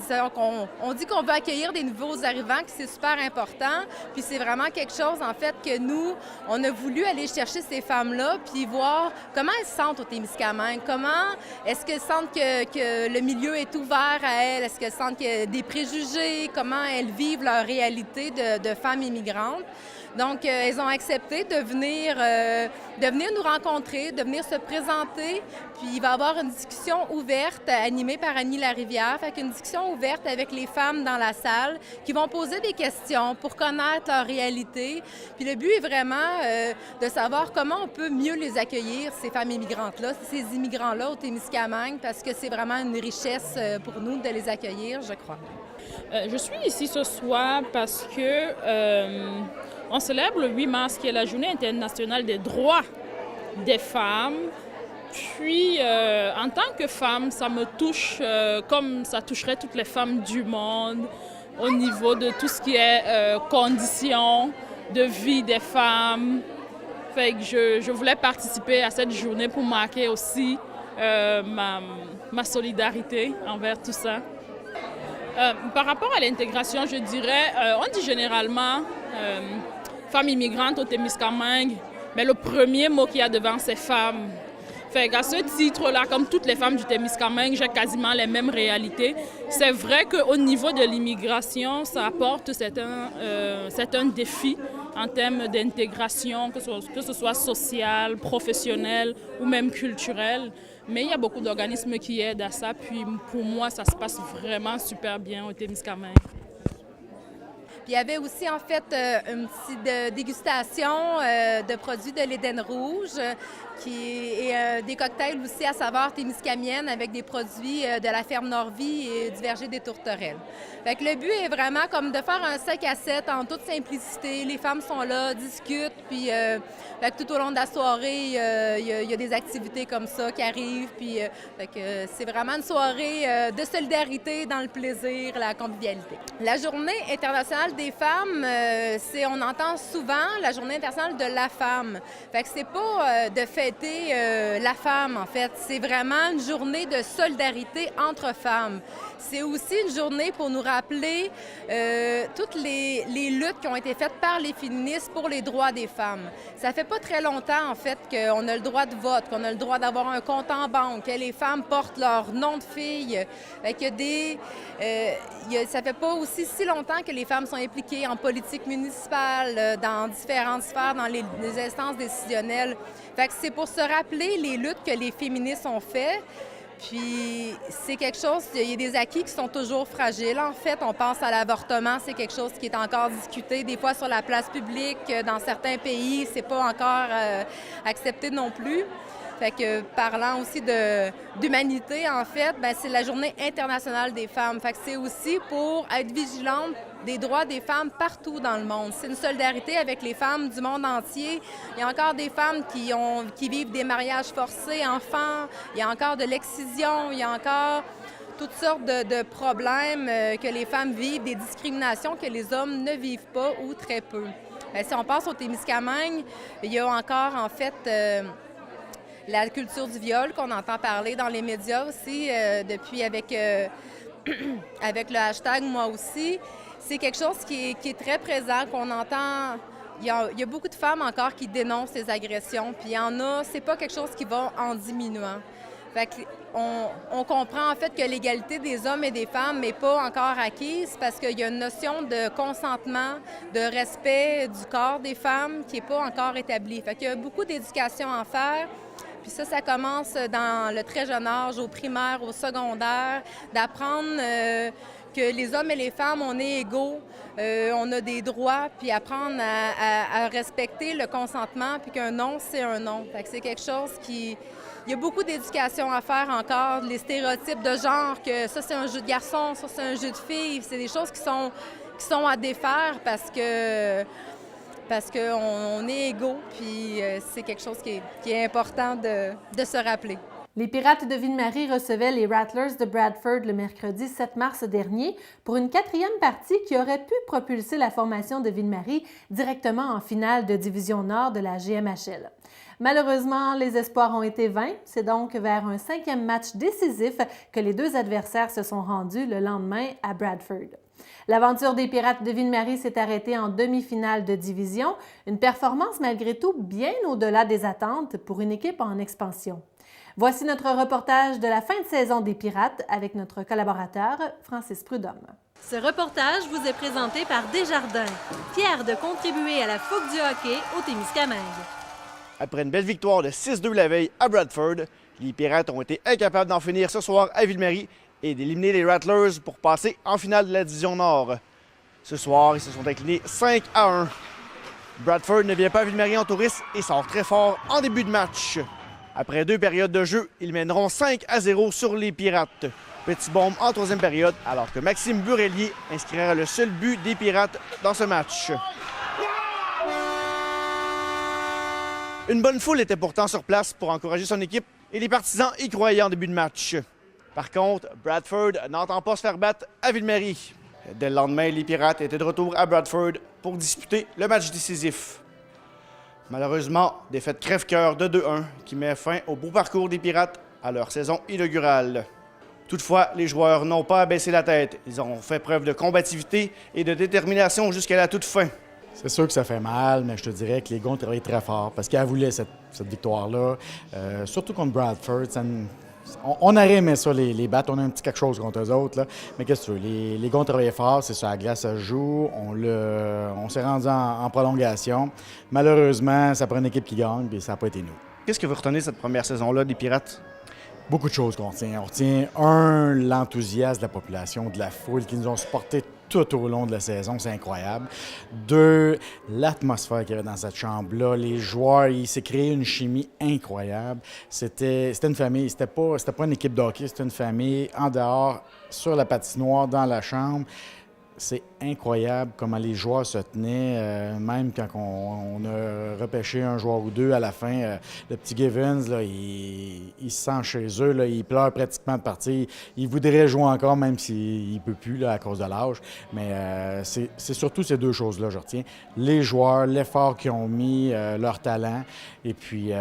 dit qu'on veut accueillir des nouveaux arrivants, que c'est super important. Puis c'est vraiment quelque chose, en fait, que nous, on a voulu aller chercher ces femmes-là, puis voir comment elles se sentent au Témiscamingue. Comment est-ce qu'elles sentent que le milieu est ouvert à elles? Est-ce qu'elles sentent qu'il y a des préjugés? Comment elles vivent leur réalité de femmes immigrantes? Donc, elles ont accepté de venir nous rencontrer, de venir se présenter. Puis, il va y avoir une discussion ouverte animée par Annie Larivière. Fait qu'une discussion ouverte avec les femmes dans la salle qui vont poser des questions pour connaître leur réalité. Puis, le but est vraiment de savoir comment on peut mieux les accueillir, ces femmes immigrantes-là, ces immigrants-là au Témiscamingue, parce que c'est vraiment une richesse pour nous de les accueillir, je crois. Je suis ici ce soir parce que on célèbre le 8 mars, qui est la Journée internationale des droits des femmes. Puis, en tant que femme, ça me touche comme ça toucherait toutes les femmes du monde au niveau de tout ce qui est conditions de vie des femmes. Fait que je voulais participer à cette journée pour marquer aussi ma solidarité envers tout ça. Par rapport à l'intégration, je dirais, on dit généralement femmes immigrantes au Témiscamingue, mais le premier mot qu'il y a devant, c'est femme. Fait qu'à ce titre-là, comme toutes les femmes du Témiscamingue, j'ai quasiment les mêmes réalités. C'est vrai qu'au niveau de l'immigration, ça apporte certains défis en termes d'intégration, que ce soit social, professionnel ou même culturel. Mais il y a beaucoup d'organismes qui aident à ça. Puis pour moi, ça se passe vraiment super bien au Témiscamingue. Puis il y avait aussi, en fait, une petite dégustation de produits de l'Éden rouge et des cocktails aussi à saveur témiscamienne avec des produits de la ferme Norvie et du verger des Tourterelles. Fait que le but est vraiment comme de faire un 5 à 7 en toute simplicité. Les femmes sont là, discutent, puis fait que tout au long de la soirée, il y a des activités comme ça qui arrivent. Puis fait que c'est vraiment une soirée de solidarité dans le plaisir, la convivialité. La Journée internationale des femmes, on entend souvent la Journée internationale de la femme. Fait que c'est pas de fêter la femme, en fait. C'est vraiment une journée de solidarité entre femmes. C'est aussi une journée pour nous rappeler toutes les luttes qui ont été faites par les féministes pour les droits des femmes. Ça fait pas très longtemps, en fait, qu'on a le droit de vote, qu'on a le droit d'avoir un compte en banque, que les femmes portent leur nom de fille, ça fait pas aussi si longtemps que les femmes sont impliquées en politique municipale, dans différentes sphères, dans les instances décisionnelles. Fait que c'est pour se rappeler les luttes que les féministes ont faites. Puis c'est quelque chose, il y a des acquis qui sont toujours fragiles. En fait, on pense à l'avortement, c'est quelque chose qui est encore discuté, des fois sur la place publique. Dans certains pays, c'est pas encore accepté non plus. Fait que parlant aussi d'humanité, en fait, bien, c'est la Journée internationale des femmes. Fait que c'est aussi pour être vigilante des droits des femmes partout dans le monde. C'est une solidarité avec les femmes du monde entier. Il y a encore des femmes qui vivent des mariages forcés, enfants. Il y a encore de l'excision. Il y a encore toutes sortes de problèmes que les femmes vivent, des discriminations que les hommes ne vivent pas ou très peu. Si on passe au Témiscamingue, il y a encore, en fait, la culture du viol qu'on entend parler dans les médias aussi, depuis avec le hashtag « Moi aussi ». C'est quelque chose qui est très présent, qu'on entend. Il y a beaucoup de femmes encore qui dénoncent ces agressions, puis il y en a, c'est pas quelque chose qui va en diminuant. Fait on comprend en fait que l'égalité des hommes et des femmes n'est pas encore acquise parce qu'il y a une notion de consentement, de respect du corps des femmes qui n'est pas encore établie. Fait qu'il y a beaucoup d'éducation à faire. Puis ça commence dans le très jeune âge, au primaire, au secondaire, d'apprendre que les hommes et les femmes, on est égaux, on a des droits, puis apprendre à respecter le consentement, puis qu'un non, c'est un non. Fait que c'est quelque chose qui... Il y a beaucoup d'éducation à faire encore, les stéréotypes de genre, que ça, c'est un jeu de garçon, ça, c'est un jeu de fille. C'est des choses qui sont à défaire parce qu'on est égaux, puis c'est quelque chose qui est important de se rappeler. Les Pirates de Ville-Marie recevaient les Rattlers de Bradford le mercredi 7 mars dernier pour une 4e partie qui aurait pu propulser la formation de Ville-Marie directement en finale de Division Nord de la GMHL. Malheureusement, les espoirs ont été vains. C'est donc vers un 5e match décisif que les deux adversaires se sont rendus le lendemain à Bradford. L'aventure des Pirates de Ville-Marie s'est arrêtée en demi-finale de division, une performance malgré tout bien au-delà des attentes pour une équipe en expansion. Voici notre reportage de la fin de saison des Pirates avec notre collaborateur Francis Prudhomme. Ce reportage vous est présenté par Desjardins, fier de contribuer à la fougue du hockey au Témiscamingue. Après une belle victoire de 6-2 la veille à Bradford, les Pirates ont été incapables d'en finir ce soir à Ville-Marie et d'éliminer les Rattlers pour passer en finale de la Division Nord. Ce soir, ils se sont inclinés 5-1. Bradford ne vient pas à Ville-Marie en touriste et sort très fort en début de match. Après 2 périodes de jeu, ils mèneront 5-0 sur les Pirates. Petit bombe en 3e période, alors que Maxime Burellier inscrira le seul but des Pirates dans ce match. Une bonne foule était pourtant sur place pour encourager son équipe et les partisans y croyaient en début de match. Par contre, Bradford n'entend pas se faire battre à Ville-Marie. Dès le lendemain, les Pirates étaient de retour à Bradford pour disputer le match décisif. Malheureusement, défaite crève-cœur de 2-1 qui met fin au beau parcours des Pirates à leur saison inaugurale. Toutefois, les joueurs n'ont pas abaissé la tête. Ils ont fait preuve de combativité et de détermination jusqu'à la toute fin. C'est sûr que ça fait mal, mais je te dirais que les gars ont travaillé très fort parce qu'ils voulaient cette victoire-là. Surtout contre Bradford. On aurait aimé ça, les battre. On a un petit quelque chose contre eux autres. Là. Mais qu'est-ce que tu veux? Les gars ont travaillé fort. C'est sur la glace, ça se joue. On s'est rendu en prolongation. Malheureusement, ça prend une équipe qui gagne, puis ça n'a pas été nous. Qu'est-ce que vous retenez de cette première saison-là des Pirates? Beaucoup de choses qu'on retient. On retient, l'enthousiasme de la population, de la foule qui nous ont supportés tout au long de la saison, c'est incroyable. 2, l'atmosphère qu'il y avait dans cette chambre-là, les joueurs, il s'est créé une chimie incroyable. C'était une famille, c'était pas une équipe de hockey, c'était une famille en dehors, sur la patinoire, dans la chambre. C'est incroyable comment les joueurs se tenaient, même quand on a repêché un joueur ou deux à la fin. Le petit Givens, là, il se sent chez eux, là, il pleure pratiquement de partir. Il voudrait jouer encore, même s'il ne peut plus là, à cause de l'âge. Mais c'est surtout ces deux choses-là, je retiens. Les joueurs, l'effort qu'ils ont mis, leur talent, et puis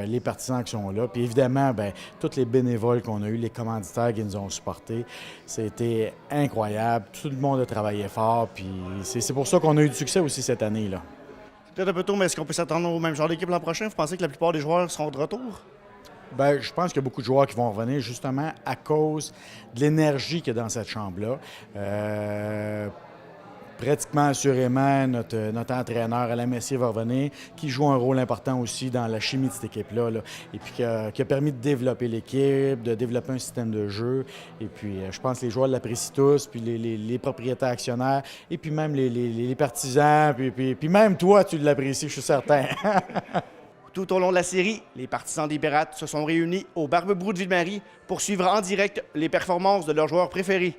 les partisans qui sont là. Puis évidemment, bien, tous les bénévoles qu'on a eus, les commanditaires qui nous ont supportés, c'était incroyable. Tout le monde a travaillé fort, puis c'est pour ça qu'on a eu du succès aussi cette année-là. C'est peut-être un peu tôt, mais est-ce qu'on peut s'attendre au même genre d'équipe l'an prochain? Vous pensez que la plupart des joueurs seront de retour? Bien, je pense qu'il y a beaucoup de joueurs qui vont revenir justement à cause de l'énergie qu'il y a dans cette chambre-là. Pratiquement assurément, notre entraîneur Alain Messier va revenir, qui joue un rôle important aussi dans la chimie de cette équipe-là, là, et puis qui a permis de développer l'équipe, de développer un système de jeu. Et puis, je pense que les joueurs l'apprécient tous, puis les propriétaires actionnaires, et puis même les partisans, puis même toi, tu l'apprécies, je suis certain. Tout au long de la série, les partisans des Pirates se sont réunis au Barbe-Brou de Ville-Marie pour suivre en direct les performances de leurs joueurs préférés.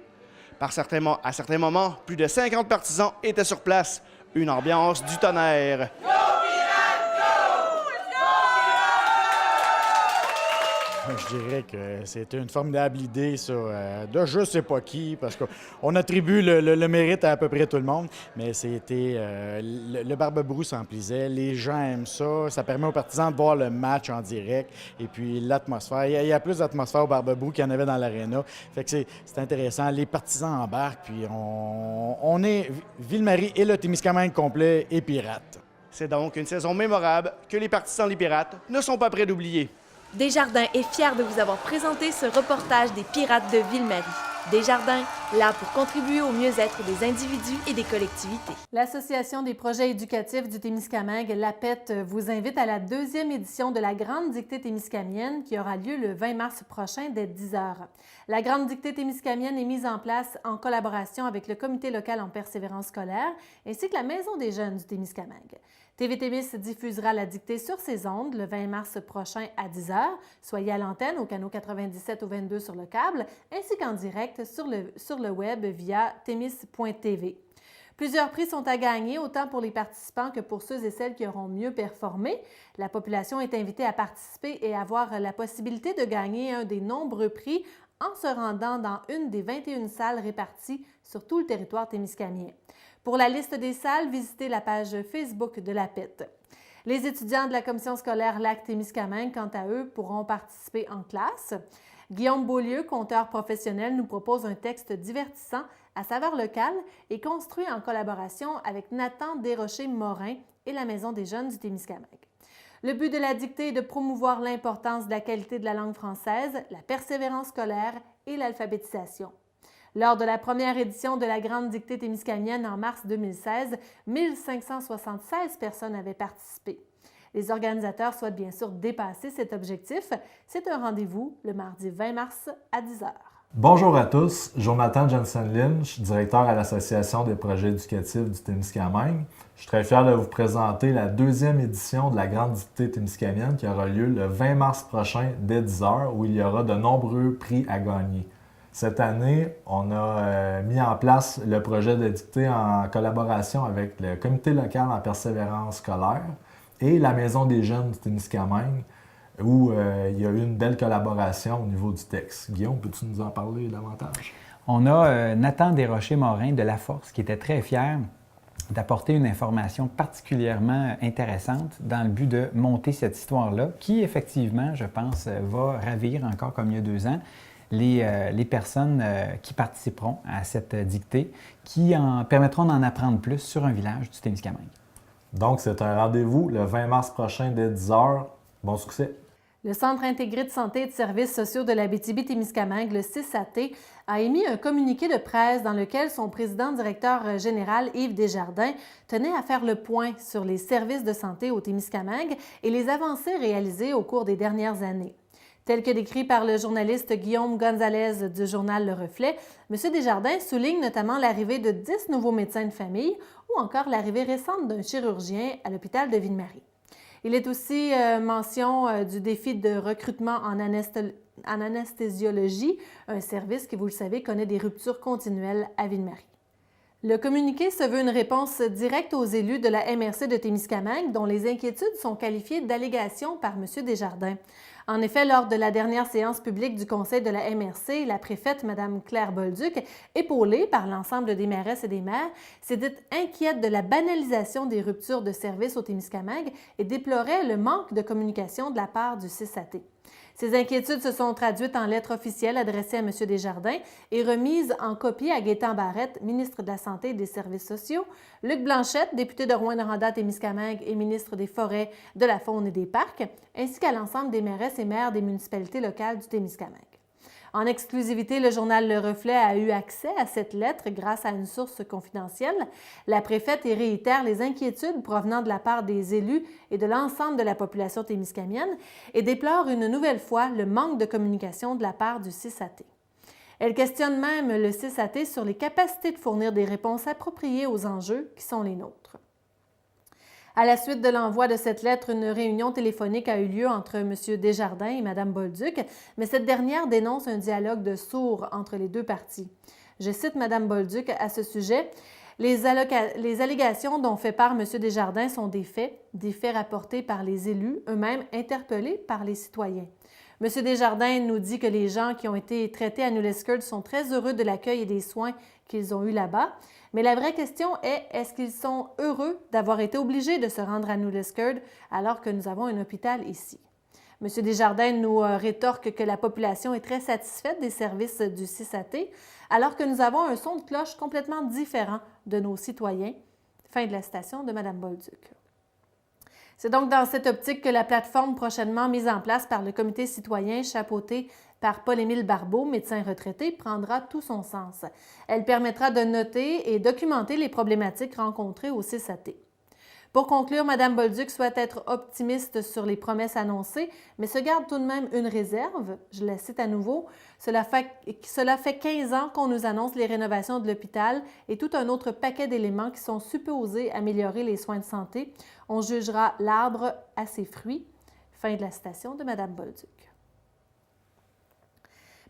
À certains moments, plus de 50 partisans étaient sur place. Une ambiance du tonnerre. Je dirais que c'était une formidable idée, ça, de je ne sais pas qui, parce qu'on attribue le mérite à peu près tout le monde, mais c'était le Barbe-Brou s'emplissait, les gens aiment ça, ça permet aux partisans de voir le match en direct, et puis l'atmosphère. Il y a plus d'atmosphère au Barbe-Brou qu'il y en avait dans l'aréna, fait que c'est intéressant. Les partisans embarquent, puis on est Ville-Marie et le Témiscamingue complet et Pirates. C'est donc une saison mémorable que les partisans des Pirates ne sont pas prêts d'oublier. Desjardins est fier de vous avoir présenté ce reportage des Pirates de Ville-Marie. Desjardins, là pour contribuer au mieux-être des individus et des collectivités. L'Association des projets éducatifs du Témiscamingue, l'APET, vous invite à la 2e édition de la Grande Dictée témiscamienne qui aura lieu le 20 mars prochain dès 10h. La Grande Dictée témiscamienne est mise en place en collaboration avec le Comité local en persévérance scolaire ainsi que la Maison des jeunes du Témiscamingue. TV Témis diffusera la dictée sur ses ondes le 20 mars prochain à 10h. Soyez à l'antenne au canal 97 ou 22 sur le câble, ainsi qu'en direct sur le web via témis.tv. Plusieurs prix sont à gagner, autant pour les participants que pour ceux et celles qui auront mieux performé. La population est invitée à participer et avoir la possibilité de gagner un des nombreux prix en se rendant dans une des 21 salles réparties sur tout le territoire témiscamien. Pour la liste des salles, visitez la page Facebook de l'APET. Les étudiants de la commission scolaire Lac-Témiscamingue, quant à eux, pourront participer en classe. Guillaume Beaulieu, conteur professionnel, nous propose un texte divertissant à saveur locale et construit en collaboration avec Nathan Desrochers-Morin et la Maison des jeunes du Témiscamingue. Le but de la dictée est de promouvoir l'importance de la qualité de la langue française, la persévérance scolaire et l'alphabétisation. Lors de la première édition de la Grande Dictée témiscamienne en mars 2016, 1576 personnes avaient participé. Les organisateurs souhaitent bien sûr dépasser cet objectif. C'est un rendez-vous le mardi 20 mars à 10h. Bonjour à tous, Jonathan Johnson-Lynch, directeur à l'Association des projets éducatifs du Témiscamingue. Je suis très fier de vous présenter la 2e édition de la Grande Dictée témiscamienne qui aura lieu le 20 mars prochain dès 10h, où il y aura de nombreux prix à gagner. Cette année, on a mis en place le projet de dictée en collaboration avec le Comité local en persévérance scolaire et la Maison des jeunes du Témiscamingue, où il y a eu une belle collaboration au niveau du texte. Guillaume, peux-tu nous en parler davantage? On a Nathan Desrochers-Morin de La Force qui était très fier d'apporter une information particulièrement intéressante dans le but de monter cette histoire-là, qui effectivement, je pense, va ravir encore comme il y a 2 ans les personnes qui participeront à cette dictée, qui permettront d'en apprendre plus sur un village du Témiscamingue. Donc, c'est un rendez-vous le 20 mars prochain dès 10h. Bon succès! Le Centre intégré de santé et de services sociaux de l'Abitibi-Témiscamingue, le CISAT, a émis un communiqué de presse dans lequel son président-directeur général, Yves Desjardins, tenait à faire le point sur les services de santé au Témiscamingue et les avancées réalisées au cours des dernières années. Tel que décrit par le journaliste Guillaume Gonzalez du journal Le Reflet, M. Desjardins souligne notamment l'arrivée de 10 nouveaux médecins de famille ou encore l'arrivée récente d'un chirurgien à l'hôpital de Ville-Marie. Il est aussi mention du défi de recrutement en anesthésiologie, un service qui, vous le savez, connaît des ruptures continuelles à Ville-Marie. Le communiqué se veut une réponse directe aux élus de la MRC de Témiscamingue, dont les inquiétudes sont qualifiées d'allégations par M. Desjardins. En effet, lors de la dernière séance publique du conseil de la MRC, la préfète, Mme Claire Bolduc, épaulée par l'ensemble des mairesses et des maires, s'est dite inquiète de la banalisation des ruptures de services au Témiscamingue et déplorait le manque de communication de la part du CISAT. Ces inquiétudes se sont traduites en lettres officielles adressées à M. Desjardins et remises en copie à Gaétan Barrette, ministre de la Santé et des Services sociaux, Luc Blanchette, député de Rouyn-Noranda-Témiscamingue et ministre des Forêts, de la Faune et des Parcs, ainsi qu'à l'ensemble des mairesses et maires des municipalités locales du Témiscamingue. En exclusivité, le journal Le Reflet a eu accès à cette lettre grâce à une source confidentielle. La préfète y réitère les inquiétudes provenant de la part des élus et de l'ensemble de la population témiscamienne et déplore une nouvelle fois le manque de communication de la part du CISAT. Elle questionne même le CISAT sur les capacités de fournir des réponses appropriées aux enjeux qui sont les nôtres. À la suite de l'envoi de cette lettre, une réunion téléphonique a eu lieu entre M. Desjardins et Mme Bolduc, mais cette dernière dénonce un dialogue de sourds entre les deux parties. Je cite Mme Bolduc à ce sujet. Les allégations dont fait part M. Desjardins sont des faits rapportés par les élus, eux-mêmes interpellés par les citoyens. M. Desjardins nous dit que les gens qui ont été traités à New Liskeard sont très heureux de l'accueil et des soins qu'ils ont eus là-bas. Mais la vraie question est qu'ils sont heureux d'avoir été obligés de se rendre à New Liskeard alors que nous avons un hôpital ici? M. Desjardins nous rétorque que la population est très satisfaite des services du CISAT alors que nous avons un son de cloche complètement différent de nos citoyens. Fin de la citation de Mme Bolduc. C'est donc dans cette optique que la plateforme prochainement mise en place par le comité citoyen chapeauté par Paul-Émile Barbeau, médecin retraité, prendra tout son sens. Elle permettra de noter et documenter les problématiques rencontrées au CISAT. Pour conclure, Mme Bolduc souhaite être optimiste sur les promesses annoncées, mais se garde tout de même une réserve. Je la cite à nouveau. Cela fait 15 ans qu'on nous annonce les rénovations de l'hôpital et tout un autre paquet d'éléments qui sont supposés améliorer les soins de santé. On jugera l'arbre à ses fruits. Fin de la citation de Mme Bolduc.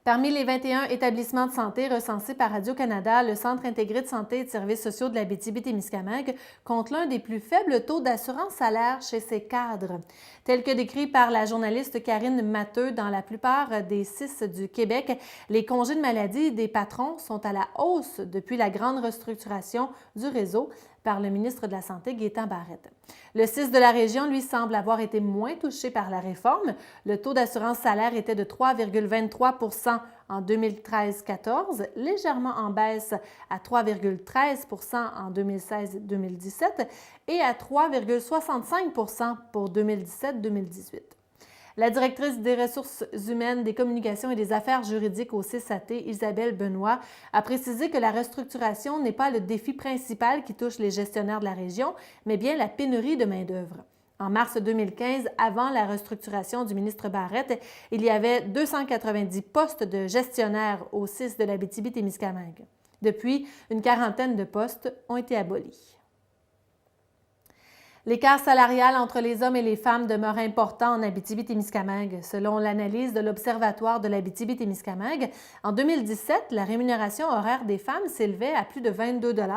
Parmi les 21 établissements de santé recensés par Radio-Canada, le Centre intégré de santé et de services sociaux de l'Abitibi-Témiscamingue compte l'un des plus faibles taux d'assurance salaire chez ses cadres. Tel que décrit par la journaliste Karine Matteux, dans la plupart des CIS du Québec, les congés de maladie des patrons sont à la hausse depuis la grande restructuration du réseau par le ministre de la Santé, Gaétan Barrette. Le CIS de la région, lui, semble avoir été moins touché par la réforme. Le taux d'assurance salaire était de 3,23 % en 2013-14, légèrement en baisse à 3,13 % en 2016-2017 et à 3,65 % pour 2017-2018. La directrice des ressources humaines, des communications et des affaires juridiques au CISAT, Isabelle Benoît, a précisé que la restructuration n'est pas le défi principal qui touche les gestionnaires de la région, mais bien la pénurie de main-d'œuvre. En mars 2015, avant la restructuration du ministre Barrette, il y avait 290 postes de gestionnaires au CIS de l'Abitibi-Témiscamingue. Depuis, une quarantaine de postes ont été abolis. L'écart salarial entre les hommes et les femmes demeure important en Abitibi-Témiscamingue. Selon l'analyse de l'Observatoire de l'Abitibi-Témiscamingue, en 2017, la rémunération horaire des femmes s'élevait à plus de 22 $,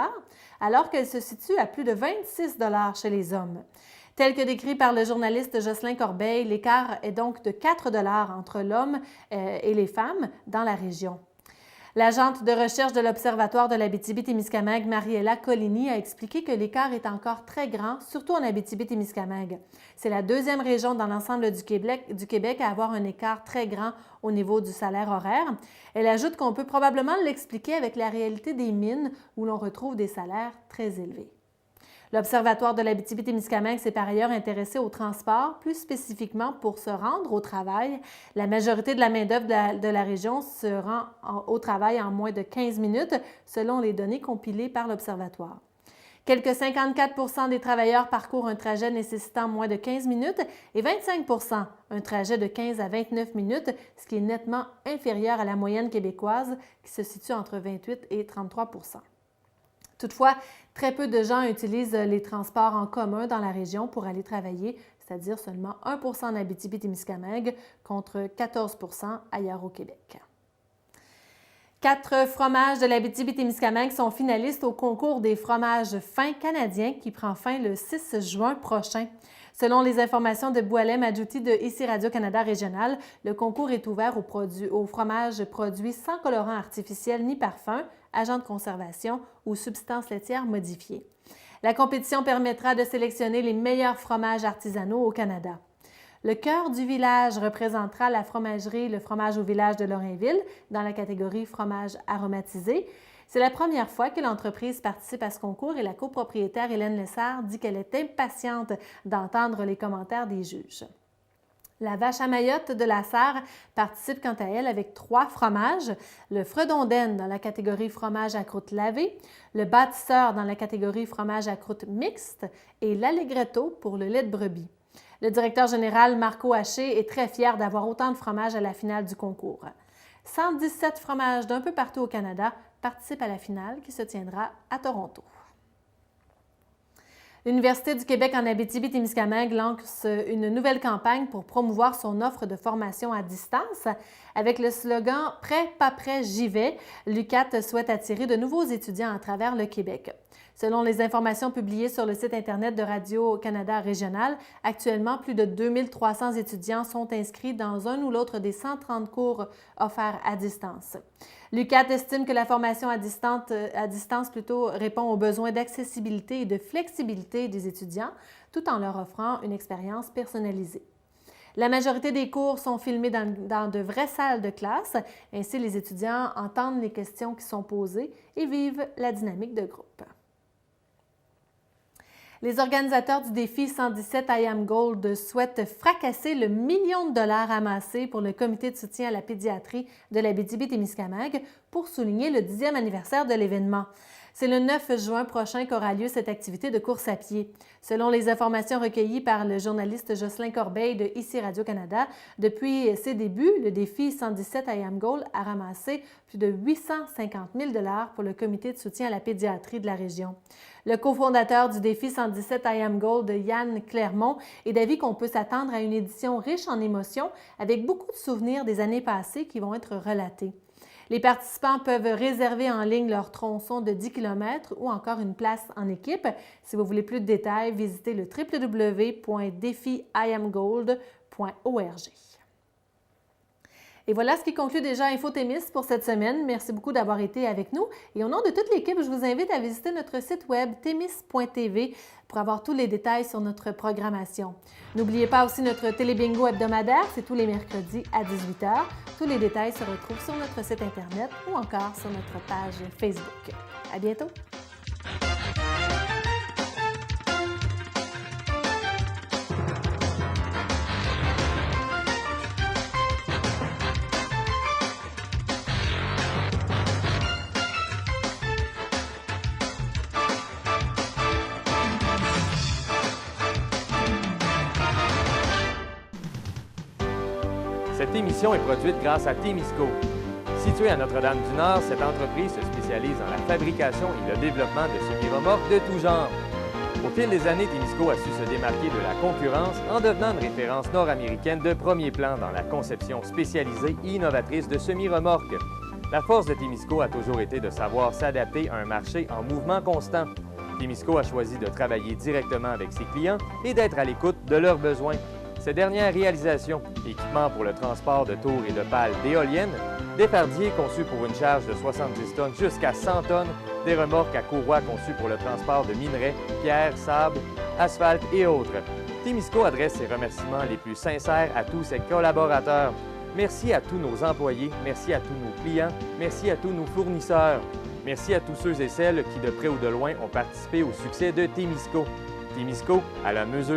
alors qu'elle se situe à plus de 26 $ chez les hommes. Tel que décrit par le journaliste Jocelyn Corbeil, l'écart est donc de 4 $ entre l'homme et les femmes dans la région. L'agente de recherche de l'Observatoire de l'Abitibi-Témiscamingue, Mariella Coligny, a expliqué que l'écart est encore très grand, surtout en Abitibi-Témiscamingue. C'est la deuxième région dans l'ensemble du Québec à avoir un écart très grand au niveau du salaire horaire. Elle ajoute qu'on peut probablement l'expliquer avec la réalité des mines où l'on retrouve des salaires très élevés. L'Observatoire de l'Abitibi-Témiscamingue s'est par ailleurs intéressé au transport, plus spécifiquement pour se rendre au travail. La majorité de la main-d'œuvre de la région se rend au travail en moins de 15 minutes, selon les données compilées par l'Observatoire. Quelques 54 des travailleurs parcourent un trajet nécessitant moins de 15 minutes et 25 un trajet de 15 à 29 minutes, ce qui est nettement inférieur à la moyenne québécoise qui se situe entre 28 et 33 Toutefois, très peu de gens utilisent les transports en commun dans la région pour aller travailler, c'est-à-dire seulement 1 en Abitibi-Témiscamingue contre 14 ailleurs au Québec. 4 fromages de l'Abitibi-Témiscamingue sont finalistes au concours des fromages fins canadiens qui prend fin le 6 juin prochain. Selon les informations de Boualem Adjouti de ici Radio-Canada Régional, le concours est ouvert aux fromages produits sans colorant artificiel ni parfum, agents de conservation ou substances laitières modifiées. La compétition permettra de sélectionner les meilleurs fromages artisanaux au Canada. Le cœur du village représentera la fromagerie Le Fromage au village de Lorrainville dans la catégorie fromage aromatisé. C'est la première fois que l'entreprise participe à ce concours et la copropriétaire Hélène Lessard dit qu'elle est impatiente d'entendre les commentaires des juges. La vache à Mayotte de la Sarre participe quant à elle avec 3 fromages, le Fredondaine dans la catégorie fromage à croûte lavée, le Bâtisseur dans la catégorie fromage à croûte mixte et l'Allegretto pour le lait de brebis. Le directeur général Marco Haché est très fier d'avoir autant de fromages à la finale du concours. 117 fromages d'un peu partout au Canada participent à la finale qui se tiendra à Toronto. L'Université du Québec en Abitibi-Témiscamingue lance une nouvelle campagne pour promouvoir son offre de formation à distance. Avec le slogan « Prêt, pas prêt, j'y vais », l'UQAT souhaite attirer de nouveaux étudiants à travers le Québec. Selon les informations publiées sur le site Internet de Radio-Canada Régional, actuellement, plus de 2300 étudiants sont inscrits dans un ou l'autre des 130 cours offerts à distance. L'UQAT estime que la formation à distance répond aux besoins d'accessibilité et de flexibilité des étudiants, tout en leur offrant une expérience personnalisée. La majorité des cours sont filmés dans de vraies salles de classe. Ainsi, les étudiants entendent les questions qui sont posées et vivent la dynamique de groupe. Les organisateurs du défi 117 I Am Gold souhaitent fracasser le $1 million amassé pour le comité de soutien à la pédiatrie de l'Abitibi-Témiscamingue pour souligner le 10e anniversaire de l'événement. C'est le 9 juin prochain qu'aura lieu cette activité de course à pied. Selon les informations recueillies par le journaliste Jocelyn Corbeil de ici Radio-Canada, depuis ses débuts, le défi 117 I Am Gold a ramassé plus de 850 000 $ pour le comité de soutien à la pédiatrie de la région. Le cofondateur du défi 117 I Am Gold, Yann Clermont, est d'avis qu'on peut s'attendre à une édition riche en émotions avec beaucoup de souvenirs des années passées qui vont être relatés. Les participants peuvent réserver en ligne leur tronçon de 10 km ou encore une place en équipe. Si vous voulez plus de détails, visitez le www.defiamgold.org. Et voilà ce qui conclut déjà InfoTémis pour cette semaine. Merci beaucoup d'avoir été avec nous. Et au nom de toute l'équipe, je vous invite à visiter notre site web témis.tv pour avoir tous les détails sur notre programmation. N'oubliez pas aussi notre télébingo hebdomadaire, c'est tous les mercredis à 18h. Tous les détails se retrouvent sur notre site Internet ou encore sur notre page Facebook. À bientôt! Cette émission est produite grâce à Témisco. Située à Notre-Dame-du-Nord, cette entreprise se spécialise dans la fabrication et le développement de semi-remorques de tout genre. Au fil des années, Témisco a su se démarquer de la concurrence en devenant une référence nord-américaine de premier plan dans la conception spécialisée et innovatrice de semi-remorques. La force de Témisco a toujours été de savoir s'adapter à un marché en mouvement constant. Témisco a choisi de travailler directement avec ses clients et d'être à l'écoute de leurs besoins. Ces dernières réalisations, équipements pour le transport de tours et de pales d'éoliennes, des fardiers conçus pour une charge de 70 tonnes jusqu'à 100 tonnes, des remorques à courroie conçues pour le transport de minerais, pierres, sable, asphalte et autres. Témisco adresse ses remerciements les plus sincères à tous ses collaborateurs. Merci à tous nos employés, merci à tous nos clients, merci à tous nos fournisseurs. Merci à tous ceux et celles qui, de près ou de loin, ont participé au succès de Témisco. Témisco, à la mesure